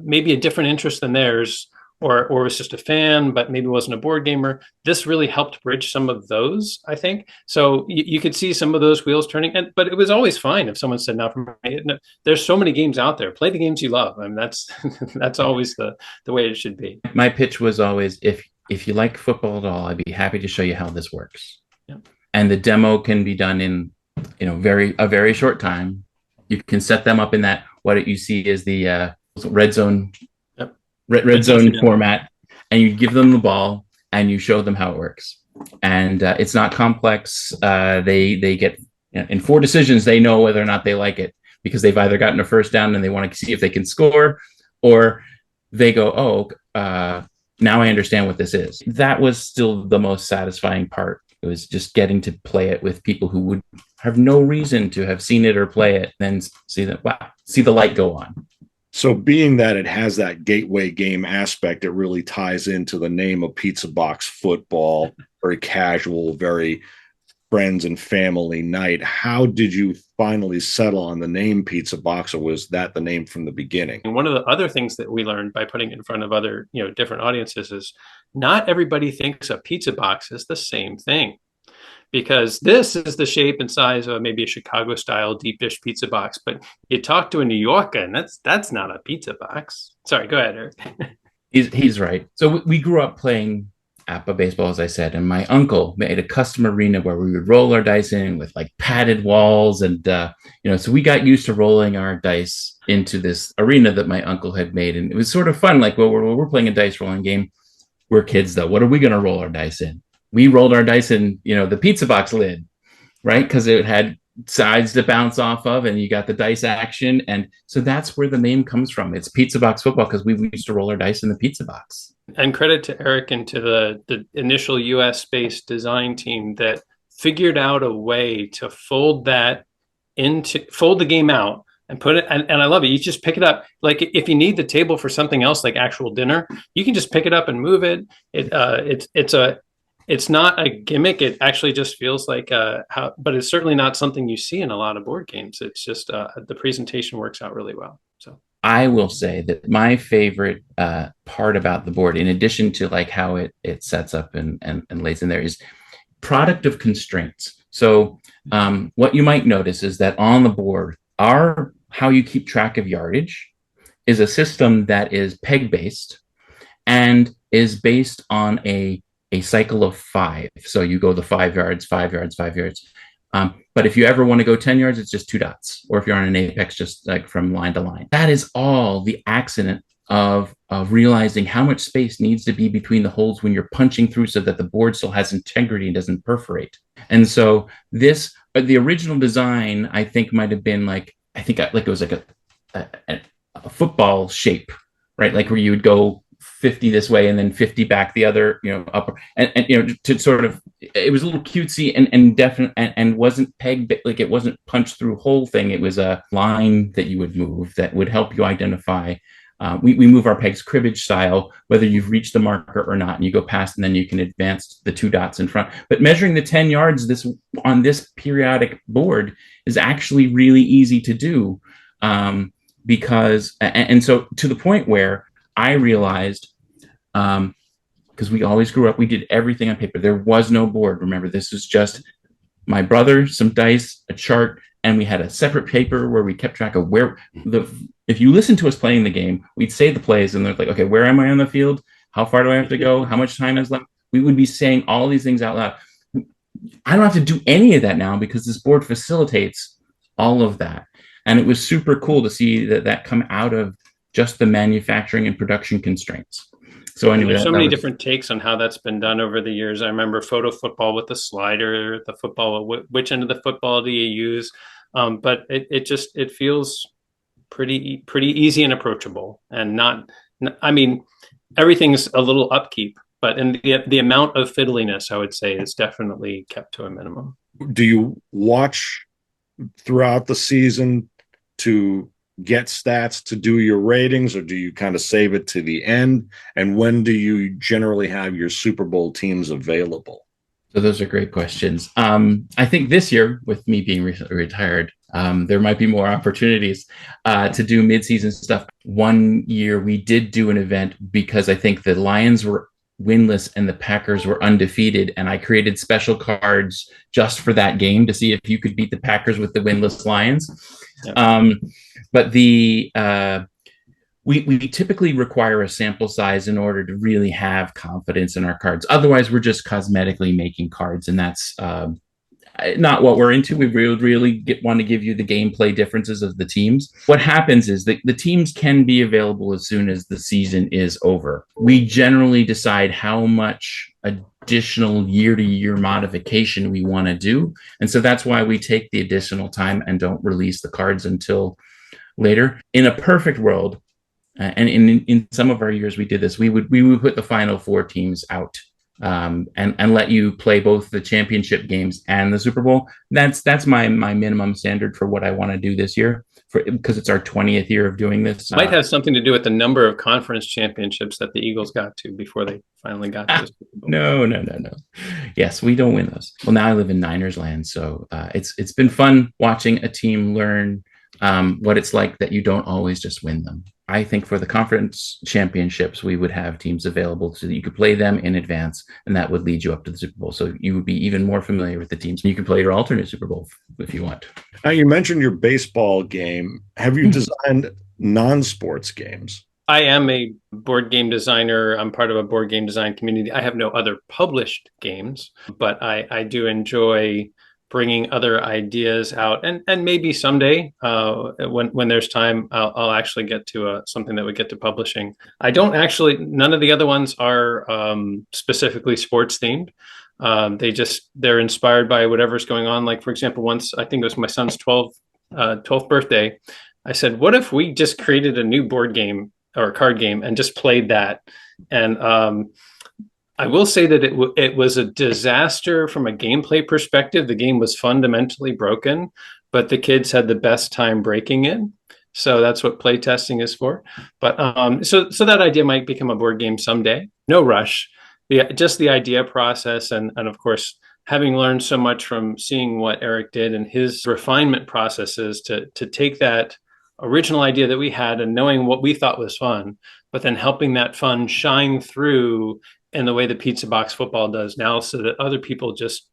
maybe a different interest than theirs, or was just a fan, but maybe wasn't a board gamer, this really helped bridge some of those, I think. So you could see some of those wheels turning, but it was always fine if someone said, not for me. There's so many games out there. Play the games you love. I mean, that's always the way it should be. My pitch was always, if you like football at all, I'd be happy to show you how this works. Yeah. And the demo can be done in a very short time. You can set them up in that, what you see is the red zone red zone format, and you give them the ball and you show them how it works. And it's not complex. They get, in 4 decisions, they know whether or not they like it, because they've either gotten a first down and they want to see if they can score, or they go, now I understand what this is. That was still the most satisfying part. It was just getting to play it with people who would have no reason to have seen it or play it, then see the light go on. So being that it has that gateway game aspect, it really ties into the name of Pizza Box Football, very casual, very friends and family night. How did you finally settle on the name Pizza Box, or was that the name from the beginning? And one of the other things that we learned by putting it in front of other, different audiences is not everybody thinks a pizza box is the same thing. Because this is the shape and size of maybe a Chicago-style deep dish pizza box, but you talk to a New Yorker, and that's not a pizza box. Sorry, go ahead, Eric. He's right. So we grew up playing APBA baseball, as I said, and my uncle made a custom arena where we would roll our dice in with like padded walls, and so we got used to rolling our dice into this arena that my uncle had made, and it was sort of fun. Like, well, we're playing a dice rolling game. We're kids, though. What are we going to roll our dice in? We rolled our dice in, the pizza box lid, right? Because it had sides to bounce off of, and you got the dice action, and so that's where the name comes from. It's pizza box football because we used to roll our dice in the pizza box. And credit to Eric and to the initial US-based design team that figured out a way to fold the game out and put it. And I love it. You just pick it up. Like if you need the table for something else, like actual dinner, you can just pick it up and move it. It's not a gimmick. It actually just feels like but it's certainly not something you see in a lot of board games. It's just the presentation works out really well. So I will say that my favorite part about the board, in addition to like how it sets up and lays in there, is product of constraints. So what you might notice is that on the board, how you keep track of yardage is a system that is peg based and is based on a cycle of 5. So you go the 5 yards, 5 yards, 5 yards. But if you ever want to go 10 yards, it's just 2 dots. Or if you're on an apex, just like from line to line. That is all the accident of realizing how much space needs to be between the holes when you're punching through so that the board still has integrity and doesn't perforate. And so the original design, I think might have been it was like a football shape, right? Like where you would go 50 this way and then 50 back the other, up and to sort of, it was a little cutesy and definite and wasn't pegged, like it wasn't punched through whole thing. It was a line that you would move that would help you identify. We move our pegs cribbage style, whether you've reached the marker or not, and you go past and then you can advance the 2 dots in front. But measuring the 10 yards on this periodic board is actually really easy to do, because so to the point where I realized, because we always grew up, we did everything on paper. There was no board. Remember, this was just my brother, some dice, a chart, and we had a separate paper where we kept track of if you listen to us playing the game, we'd say the plays and they're like, okay, where am I on the field? How far do I have to go? How much time is left? We would be saying all these things out loud. I don't have to do any of that now because this board facilitates all of that. And it was super cool to see that come out of just the manufacturing and production constraints. So anyway, there's so many different takes on how that's been done over the years. I remember photo football with the slider, the football, which end of the football do you use? But it feels pretty easy and approachable, and everything's a little upkeep, but in the amount of fiddliness, I would say, is definitely kept to a minimum. Do you watch throughout the season to get stats to do your ratings, or do you kind of save it to the end? And when do you generally have your Super Bowl teams available? So those are great questions. I think this year, with me being recently retired, there might be more opportunities to do mid-season stuff. One year we did do an event because I think the Lions were winless and the Packers were undefeated, and I created special cards just for that game to see if you could beat the Packers with the winless Lions. Yep. But we typically require a sample size in order to really have confidence in our cards. Otherwise, we're just cosmetically making cards, and that's not what we're into. We really want to give you the gameplay differences of the teams. What happens is that the teams can be available as soon as the season is over. We generally decide how much additional year-to-year modification we want to do. And so that's why we take the additional time and don't release the cards until later. In a perfect world, and in some of our years we did this, we would put the final 4 teams out and let you play both the championship games and the Super Bowl. That's my minimum standard for what I want to do this year, because it's our 20th year of doing this. Might have something to do with the number of conference championships that the Eagles got to before they finally got to the Super Bowl. No. Yes, we don't win those. Well, now I live in Niners land, so it's been fun watching a team learn what it's like that you don't always just win them. I think for the conference championships, we would have teams available so that you could play them in advance, and that would lead you up to the Super Bowl. So you would be even more familiar with the teams. You can play your alternate Super Bowl if you want. Now, you mentioned your baseball game. Have you designed non-sports games? I am a board game designer. I'm part of a board game design community. I have no other published games, but I do enjoy bringing other ideas out, and maybe someday, when there's time, I'll actually get to something that would get to publishing. I don't actually. None of the other ones are specifically sports themed. They're inspired by whatever's going on. Like, for example, once, I think it was my son's 12th birthday, I said, what if we just created a new board game or a card game and just played that? And I will say that it was a disaster from a gameplay perspective. The game was fundamentally broken, but the kids had the best time breaking it. So that's what play testing is for. But so that idea might become a board game someday. No rush. Just the idea process, and of course, having learned so much from seeing what Eric did and his refinement processes to take that original idea that we had and knowing what we thought was fun, but then helping that fun shine through in the way the pizza box football does now, so that other people just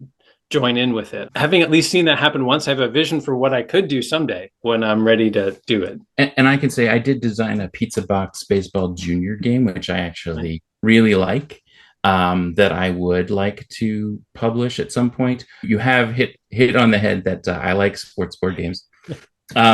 join in with it. Having at least seen that happen once, I have a vision for what I could do someday when I'm ready to do it. And I can say I did design a pizza box baseball junior game, which I actually really like. That I would like to publish at some point. You have hit on the head that I like sports board games. But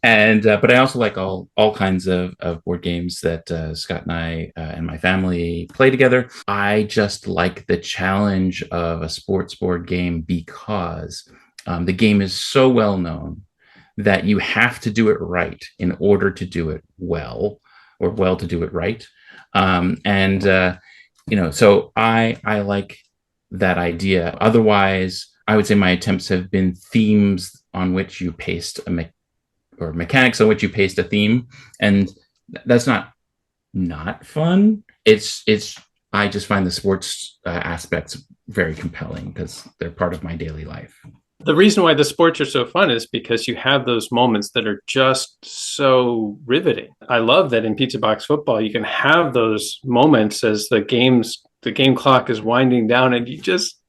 I also like all kinds of board games that Scott and I and my family play together. I just like the challenge of a sports board game because the game is so well known that you have to do it right in order to do it well, or well to do it right. So I like that idea. Otherwise, I would say my attempts have been themes on which you paste or mechanics on which you paste a theme, and that's not fun. It's I just find the sports aspects very compelling because they're part of my daily life. The reason why the sports are so fun is because you have those moments that are just so riveting. I love that in pizza box football, you can have those moments as the game clock is winding down, and you just,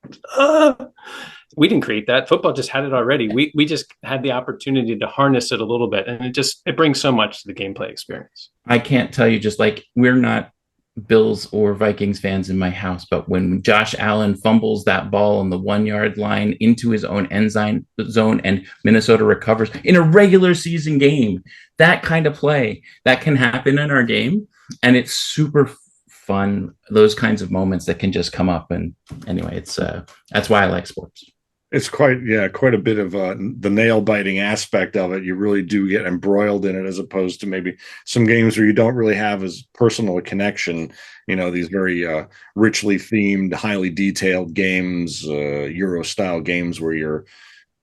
we didn't create that. Football just had it already. We just had the opportunity to harness it a little bit, and it brings so much to the gameplay experience. I can't tell you, just like, we're not Bills or Vikings fans in my house, but when Josh Allen fumbles that ball on the 1 yard line into his own end zone and Minnesota recovers in a regular season game, that kind of play that can happen in our game, and it's super fun. Those kinds of moments that can just come up, and anyway, it's that's why I like sports. It's quite a bit of the nail biting aspect of it. You really do get embroiled in it, as opposed to maybe some games where you don't really have as personal a connection. These very richly themed, highly detailed games, Euro style games where you're,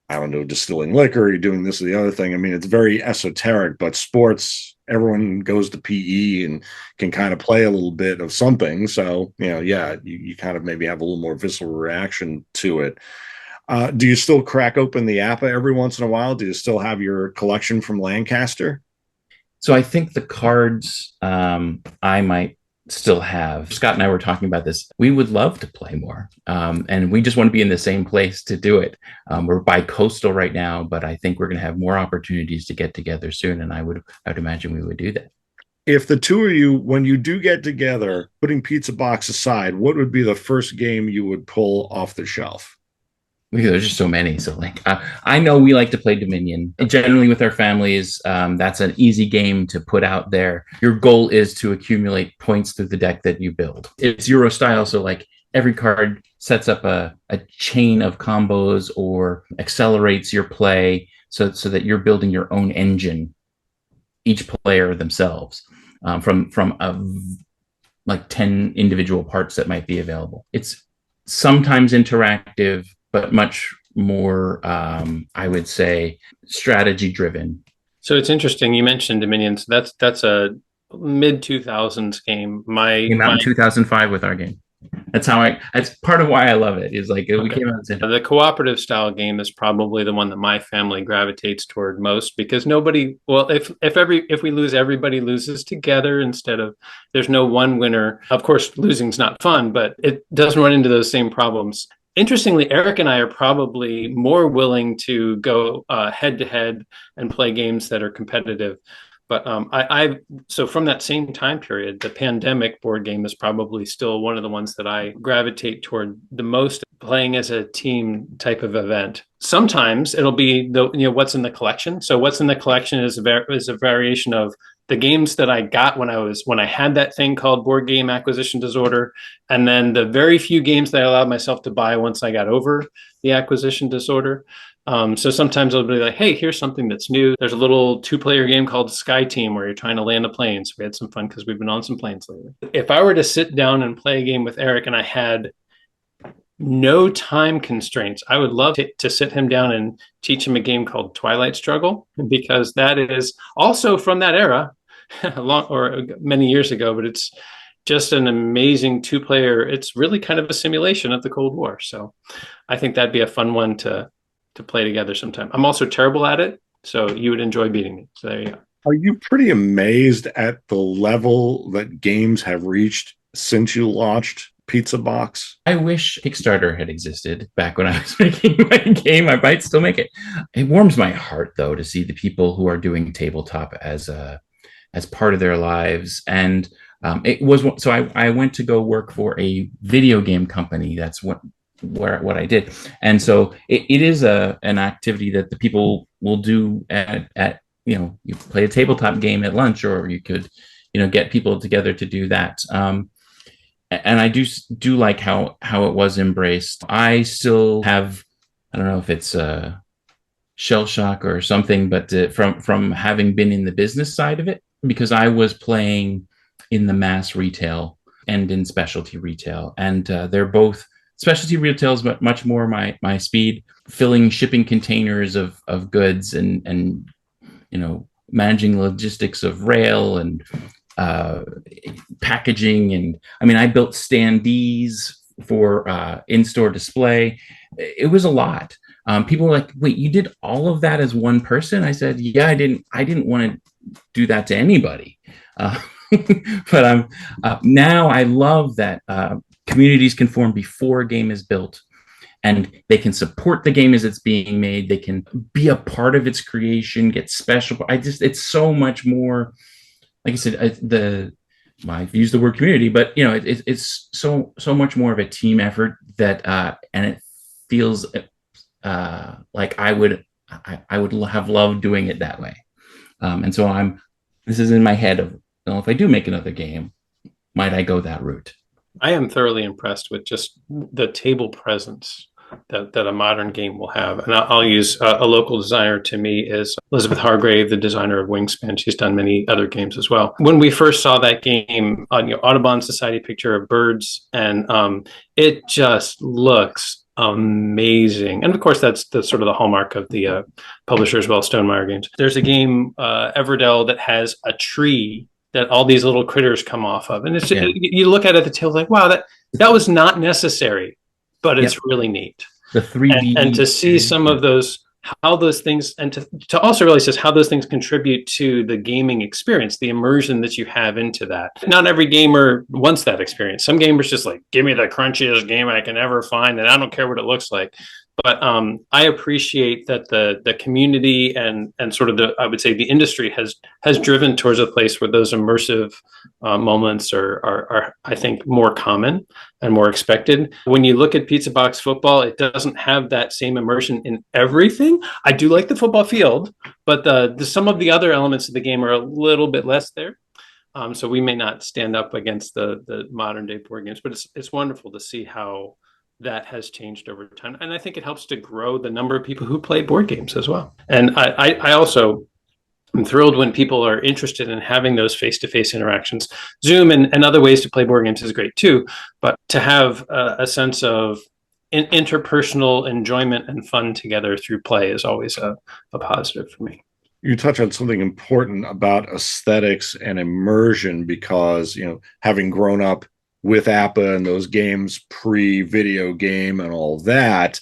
I don't know, distilling liquor, you're doing this or the other thing. I mean, it's very esoteric, but sports, everyone goes to PE and can kind of play a little bit of something. So, you kind of maybe have a little more visceral reaction to it. Do you still crack open the APBA every once in a while? Do you still have your collection from Lancaster? So I think the cards I might still have. Scott and I were talking about this. We would love to play more, and we just want to be in the same place to do it. We're bi-coastal right now, but I think we're going to have more opportunities to get together soon, and I would imagine we would do that. If the two of you, when you do get together, putting Pizza Box aside, what would be the first game you would pull off the shelf? There's just so many. So, like, I know we like to play Dominion. Generally with our families, that's an easy game to put out there. Your goal is to accumulate points through the deck that you build. It's Euro style, so like every card sets up a chain of combos or accelerates your play so that you're building your own engine, each player themselves, from like 10 individual parts that might be available. It's sometimes interactive, but much more, I would say, strategy driven. So it's interesting. You mentioned Dominion. So that's a mid 2000s game. Came out in 2005 with our game. That's part of why I love it. Is like we came out. The cooperative style game is probably the one that my family gravitates toward most, because if we lose, everybody loses together instead of, there's no one winner. Of course, losing's not fun, but it doesn't run into those same problems. Interestingly, Eric and I are probably more willing to go head to head and play games that are competitive. But so from that same time period, the pandemic board game is probably still one of the ones that I gravitate toward the most, playing as a team type of event. Sometimes it'll be what's in the collection. So what's in the collection is a variation of the games that I got when I had that thing called board game acquisition disorder, and then the very few games that I allowed myself to buy once I got over the acquisition disorder. So sometimes I'll be like, hey, here's something that's new. There's a little 2-player game called Sky Team where you're trying to land a plane. So we had some fun because we've been on some planes lately. If I were to sit down and play a game with Eric and I had no time constraints, I would love to sit him down and teach him a game called Twilight Struggle, because that is also from that era, many years ago, but it's just an amazing 2-player. It's really kind of a simulation of the Cold War. So I think that'd be a fun one to play together sometime. I'm also terrible at it, so you would enjoy beating me. So there you go. Are you pretty amazed at the level that games have reached since you launched Pizza Box? I wish Kickstarter had existed back when I was making my game. I might still make it. It warms my heart, though, to see the people who are doing tabletop as part of their lives. And it was so I went to go work for a video game company. That's what I did. And so it is an activity that the people will do at you play a tabletop game at lunch, or you could get people together to do that. And I do like how it was embraced. I still have, I don't know if it's shell shock or something, but from having been in the business side of it, because I was playing in the mass retail and in specialty retail, and they're both specialty retail is much more my speed, filling shipping containers of goods and managing logistics of rail and packaging. And I mean, I built standees for in-store display. It was a lot. People were like, wait, you did all of that as one person? I said, yeah, I didn't want to do that to anybody. But now I love that communities can form before a game is built, and they can support the game as it's being made. They can be a part of its creation, get special. It's so much more, like I said, I've used the word community, but it's so much more of a team effort that, and it feels like I would have loved doing it that way. And so this is in my head of, if I do make another game, might I go that route? I am thoroughly impressed with just the table presence that a modern game will have. And I'll use a local designer to me is Elizabeth Hargrave, the designer of Wingspan. She's done many other games as well. When we first saw that game on Audubon Society picture of birds, and it just looks amazing. And of course, that's sort of the hallmark of the publisher as well, Stonemaier Games. There's a game, Everdell, that has a tree that all these little critters come off of. And it's you look at it, the tail, like, wow, that was not necessary, but it's really neat. The 3D and to see some of those, how those things, and to also realize just how those things contribute to the gaming experience, the immersion that you have into that. Not every gamer wants that experience. Some gamers just like, give me the crunchiest game I can ever find, and I don't care what it looks like. But I appreciate that the community and sort of I would say the industry has driven towards a place where those immersive moments are I think more common and more expected. When you look at Pizza Box Football, it doesn't have that same immersion in everything. I do like the football field, but some of the other elements of the game are a little bit less there. So we may not stand up against the modern day board games, but it's wonderful to see how that has changed over time. And I think it helps to grow the number of people who play board games as well. And I also am thrilled when people are interested in having those face-to-face interactions. Zoom and other ways to play board games is great too, but to have a sense of interpersonal enjoyment and fun together through play is always a positive for me. You touch on something important about aesthetics and immersion, because, having grown up with APBA and those games pre-video game and all that,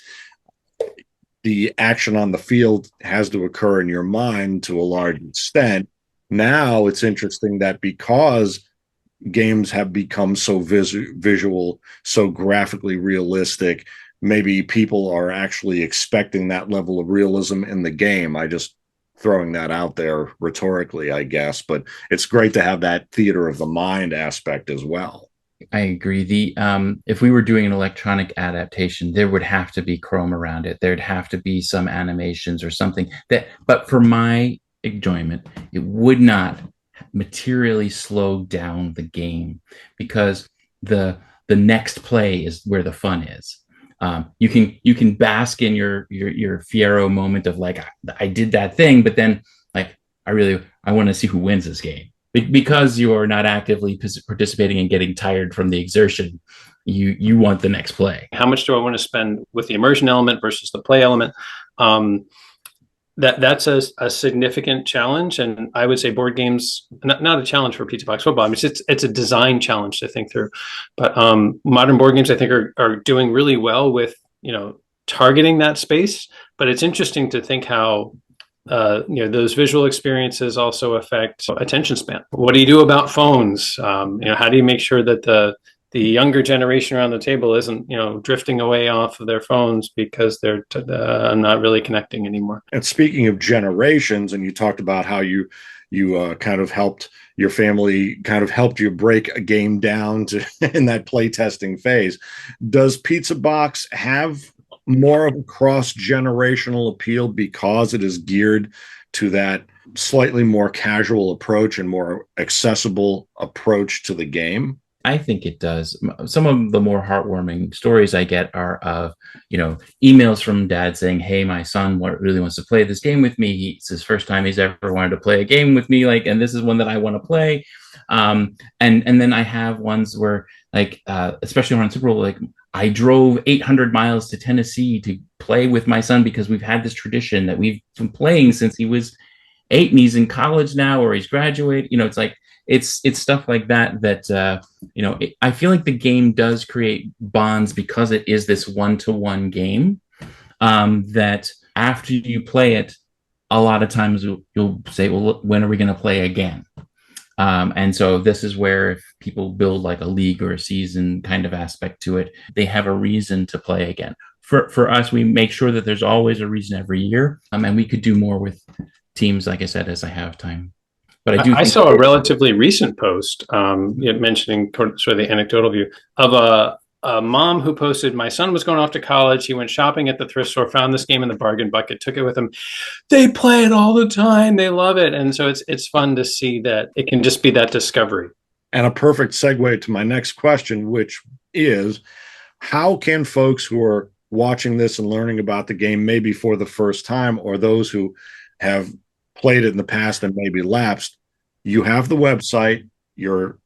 the action on the field has to occur in your mind to a large extent. Now it's interesting that because games have become so visual, so graphically realistic, maybe people are actually expecting that level of realism in the game. I just throwing that out there rhetorically, I guess, but it's great to have that theater of the mind aspect as well. I agree. The if we were doing an electronic adaptation, there would have to be chrome around it. There'd have to be some animations or something that, but for my enjoyment, it would not materially slow down the game because the next play is where the fun is. You can bask in your Fiero moment of like I did that thing, but then like I want to see who wins this game because you're not actively participating and getting tired from the exertion. You want the next play. How much do I want to spend with the immersion element versus the play element? That's a significant challenge, and I would say board games not a challenge for Pizza Box Football. I mean, it's a design challenge to think through, but modern board games I think are doing really well with targeting that space. But it's interesting to think how those visual experiences also affect attention span. What do you do about phones? How do you make sure that the younger generation around the table isn't drifting away off of their phones because they're not really connecting anymore? And speaking of generations, and you talked about how you kind of helped your family, kind of helped you break a game down to in that playtesting phase. Does Pizza Box have more of a cross-generational appeal because it is geared to that slightly more casual approach and more accessible approach to the game? I think it does. Some of the more heartwarming stories I get are of, emails from dad saying, "Hey, my son really wants to play this game with me. It's his first time he's ever wanted to play a game with me. Like, and this is one that I want to play." And then I have ones where, like, especially around Super Bowl, like I drove 800 miles to Tennessee to play with my son because we've had this tradition that we've been playing since he was 8, and he's in college now or he's graduated. It's like it's stuff like that I feel like the game does create bonds because it is this one-to-one game, that after you play it, a lot of times you'll say, well, when are we going to play again? And so this is where if people build like a league or a season kind of aspect to it, they have a reason to play again. For us, we make sure that there's always a reason every year, and we could do more with teams, like I said, as I have time. But I saw a relatively recent post mentioning sort of the anecdotal view of a mom who posted, "My son was going off to college. He went shopping at the thrift store, found this game in the bargain bucket, took it with him. They play it all the time. They love it." And so it's fun to see that it can just be that discovery. And a perfect segue to my next question, which is, how can folks who are watching this and learning about the game maybe for the first time, or those who have played it in the past and maybe lapsed, you have the website, you're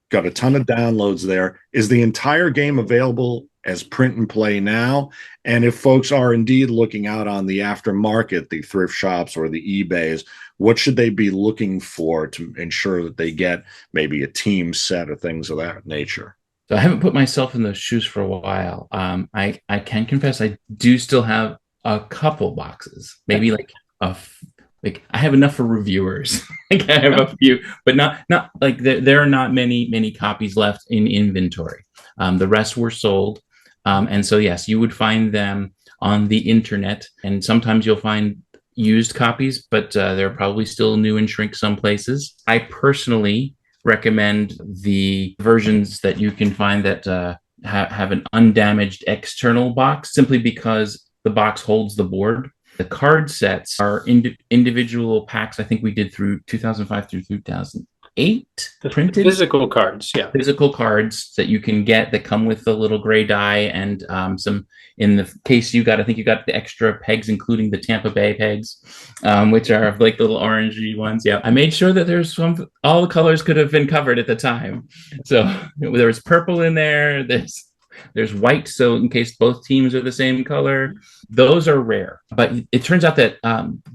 got a ton of downloads there. Is the entire game available as print and play now? And if folks are indeed looking out on the aftermarket, the thrift shops or the eBays, what should they be looking for to ensure that they get maybe a team set or things of that nature? So I haven't put myself in those shoes for a while. I can confess I do still have a couple boxes, maybe like I have enough for reviewers. Like I have a few, but not like there are not many copies left in inventory. The rest were sold, and so yes, you would find them on the internet, and sometimes you'll find used copies, but they're probably still new and shrink some places. I personally recommend the versions that you can find that have an undamaged external box, simply because the box holds the board. The card sets are individual packs. I think we did through 2005 through 2008. Printed physical cards, yeah. Physical cards that you can get that come with the little gray die and some. In the case you got, I think you got the extra pegs, including the Tampa Bay pegs, which are like little orangey ones. Yeah, I made sure that there's all the colors could have been covered at the time. So there was purple in there. There's white, so in case both teams are the same color. Those are rare, but it turns out that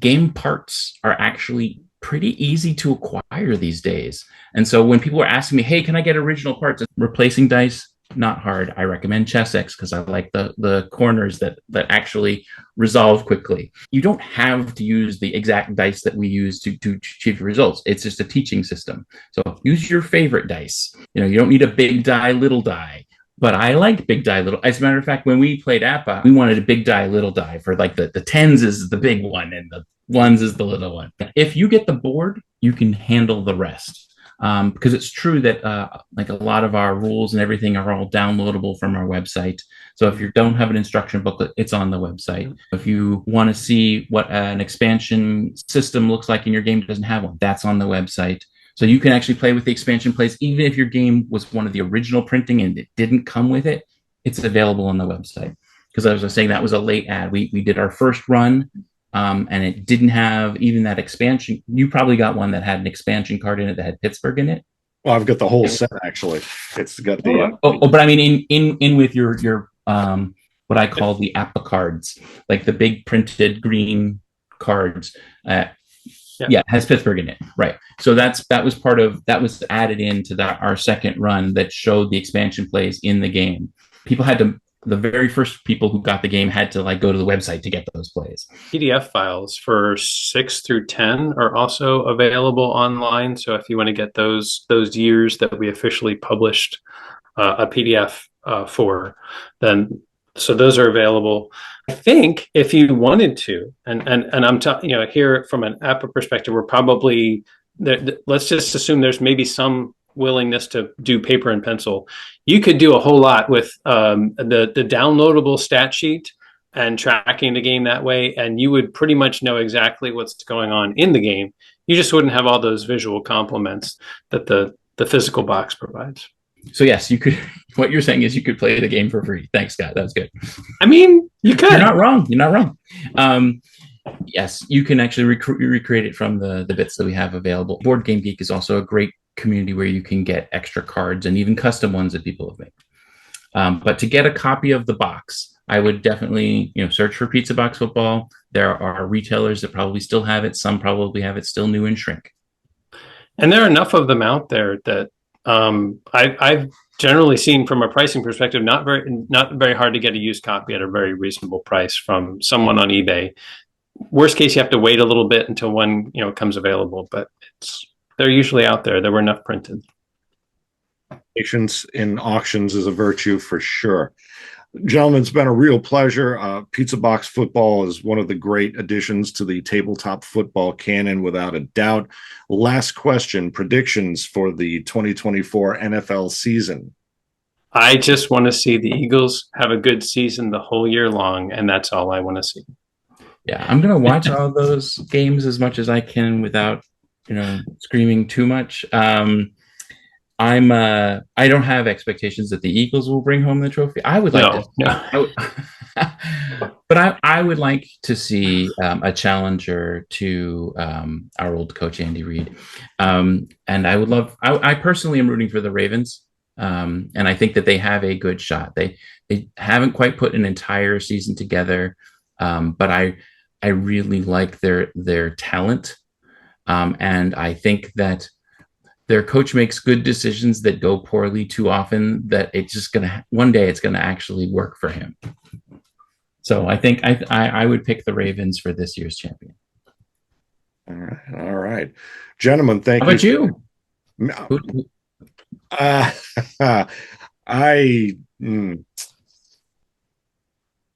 game parts are actually pretty easy to acquire these days. And so when people are asking me, "Hey, can I get original parts?" Replacing dice, not hard. I recommend Chessex because I like the corners that actually resolve quickly. You don't have to use the exact dice that we use to achieve your results. It's just a teaching system. So use your favorite dice. You don't need a big die, little die. But I like big die, little. As a matter of fact, when we played APBA, we wanted a big die, little die for like the tens is the big one, and Ones is the little one. If you get the board, you can handle the rest. Because it's true that like a lot of our rules and everything are all downloadable from our website. So if you don't have an instruction booklet, it's on the website. If you want to see what an expansion system looks like and your game doesn't have one, that's on the website. So you can actually play with the expansion plays, even if your game was one of the original printing and it didn't come with it, it's available on the website. Because as I was saying, that was a late ad. We did our first run, and it didn't have even that expansion. You probably got one that had an expansion card in it that had Pittsburgh in it. Well, I've got the whole set actually. It's got the But I mean, in with your what I call the APBA cards, like the big printed green cards. Yeah, it has Pittsburgh in it, right? So that was added into our second run that showed the expansion plays in the game. People had to the very first people who got the game had to like go to the website to get those plays. PDF files for 6 through 10 are also available online. So if you want to get those years that we officially published a PDF for, then so those are available. I think if you wanted to, and I'm here from an APBA perspective, we're probably let's just assume there's maybe some willingness to do paper and pencil. You could do a whole lot with the downloadable stat sheet and tracking the game that way, and you would pretty much know exactly what's going on in the game. You just wouldn't have all those visual complements that the physical box provides. So yes, you could. What you're saying is you could play the game for free. Thanks, Scott. That was good. I mean, you could. You're not wrong. You're not wrong. Yes, you can actually recreate it from the bits that we have available. Board Game Geek is also a great community where you can get extra cards and even custom ones that people have made. But to get a copy of the box, I would definitely search for Pizza Box Football. There are retailers that probably still have it. Some probably have it still new in shrink. And there are enough of them out there that I've generally seen from a pricing perspective, not very hard to get a used copy at a very reasonable price from someone on eBay. Worst case, you have to wait a little bit until one comes available, but they're usually out there. There were enough printed. Patience in auctions is a virtue for sure. Gentlemen, it's been a real pleasure. Pizza Box Football is one of the great additions to the tabletop football canon, without a doubt. Last question, predictions for the 2024 NFL season. I just want to see the Eagles have a good season the whole year long, and that's all I want to see. Yeah, I'm going to watch all those games as much as I can without, screaming too much. I don't have expectations that the Eagles will bring home the trophy. I would like but I would like to see a challenger to our old coach Andy Reid, and I personally am rooting for the Ravens, and I think that they have a good shot. They haven't quite put an entire season together, but I really like their talent, and I think that their coach makes good decisions that go poorly too often, that it's just one day it's gonna actually work for him. So I think I would pick the Ravens for this year's champion. All right, gentlemen, thank you. How about you?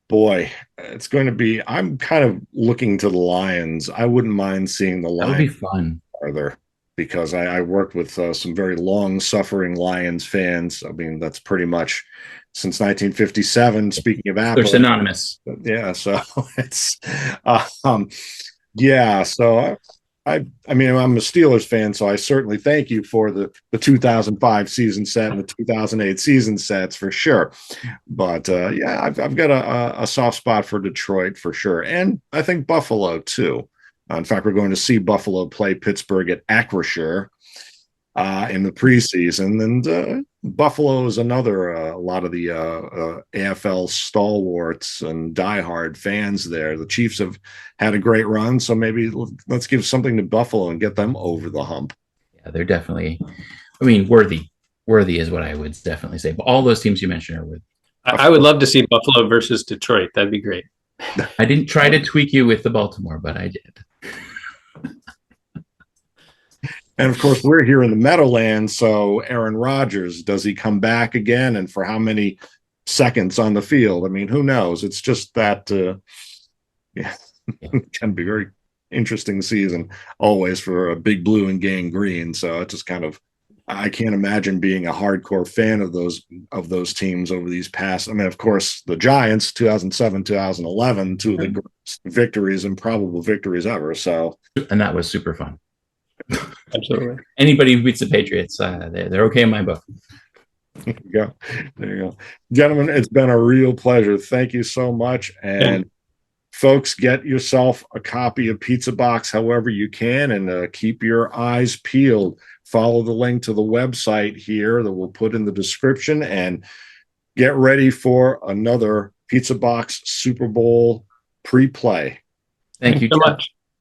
Boy, it's going to be. I'm kind of looking to the Lions. I wouldn't mind seeing the Lions. That would be fun. Farther. Because I worked with some very long-suffering Lions fans. I mean, that's pretty much since 1957. Speaking of APBA, they're synonymous. Yeah, so it's yeah. So I mean, I'm a Steelers fan, so I certainly thank you for the 2005 season set and the 2008 season sets for sure. But yeah, I've got a soft spot for Detroit for sure, and I think Buffalo too. In fact, we're going to see Buffalo play Pittsburgh at Acrisure in the preseason. And Buffalo is another, a lot of the AFL stalwarts and diehard fans there. The Chiefs have had a great run, so maybe let's give something to Buffalo and get them over the hump. Yeah, they're definitely, worthy. Worthy is what I would definitely say. But all those teams you mentioned are worthy. I would love to see Buffalo versus Detroit. That'd be great. I didn't try to tweak you with the Baltimore, but I did. And of course, we're here in the Meadowlands. So Aaron Rodgers, does he come back again? And for how many seconds on the field? I mean, who knows? It's just that, yeah, it can be very interesting season always for a Big Blue and Gang Green. So it just kind of, I can't imagine being a hardcore fan of those teams over these past. I mean, of course, the Giants, 2007, 2011, two of the greatest victories and probable victories ever. So, and that was super fun. Absolutely. Anybody who beats the Patriots, they're okay in my book. There you go. There you go. Gentlemen, it's been a real pleasure. Thank you so much. And folks, get yourself a copy of Pizza Box however you can, and keep your eyes peeled. Follow the link to the website here that we'll put in the description, and get ready for another Pizza Box Super Bowl pre-play. Thank you so much.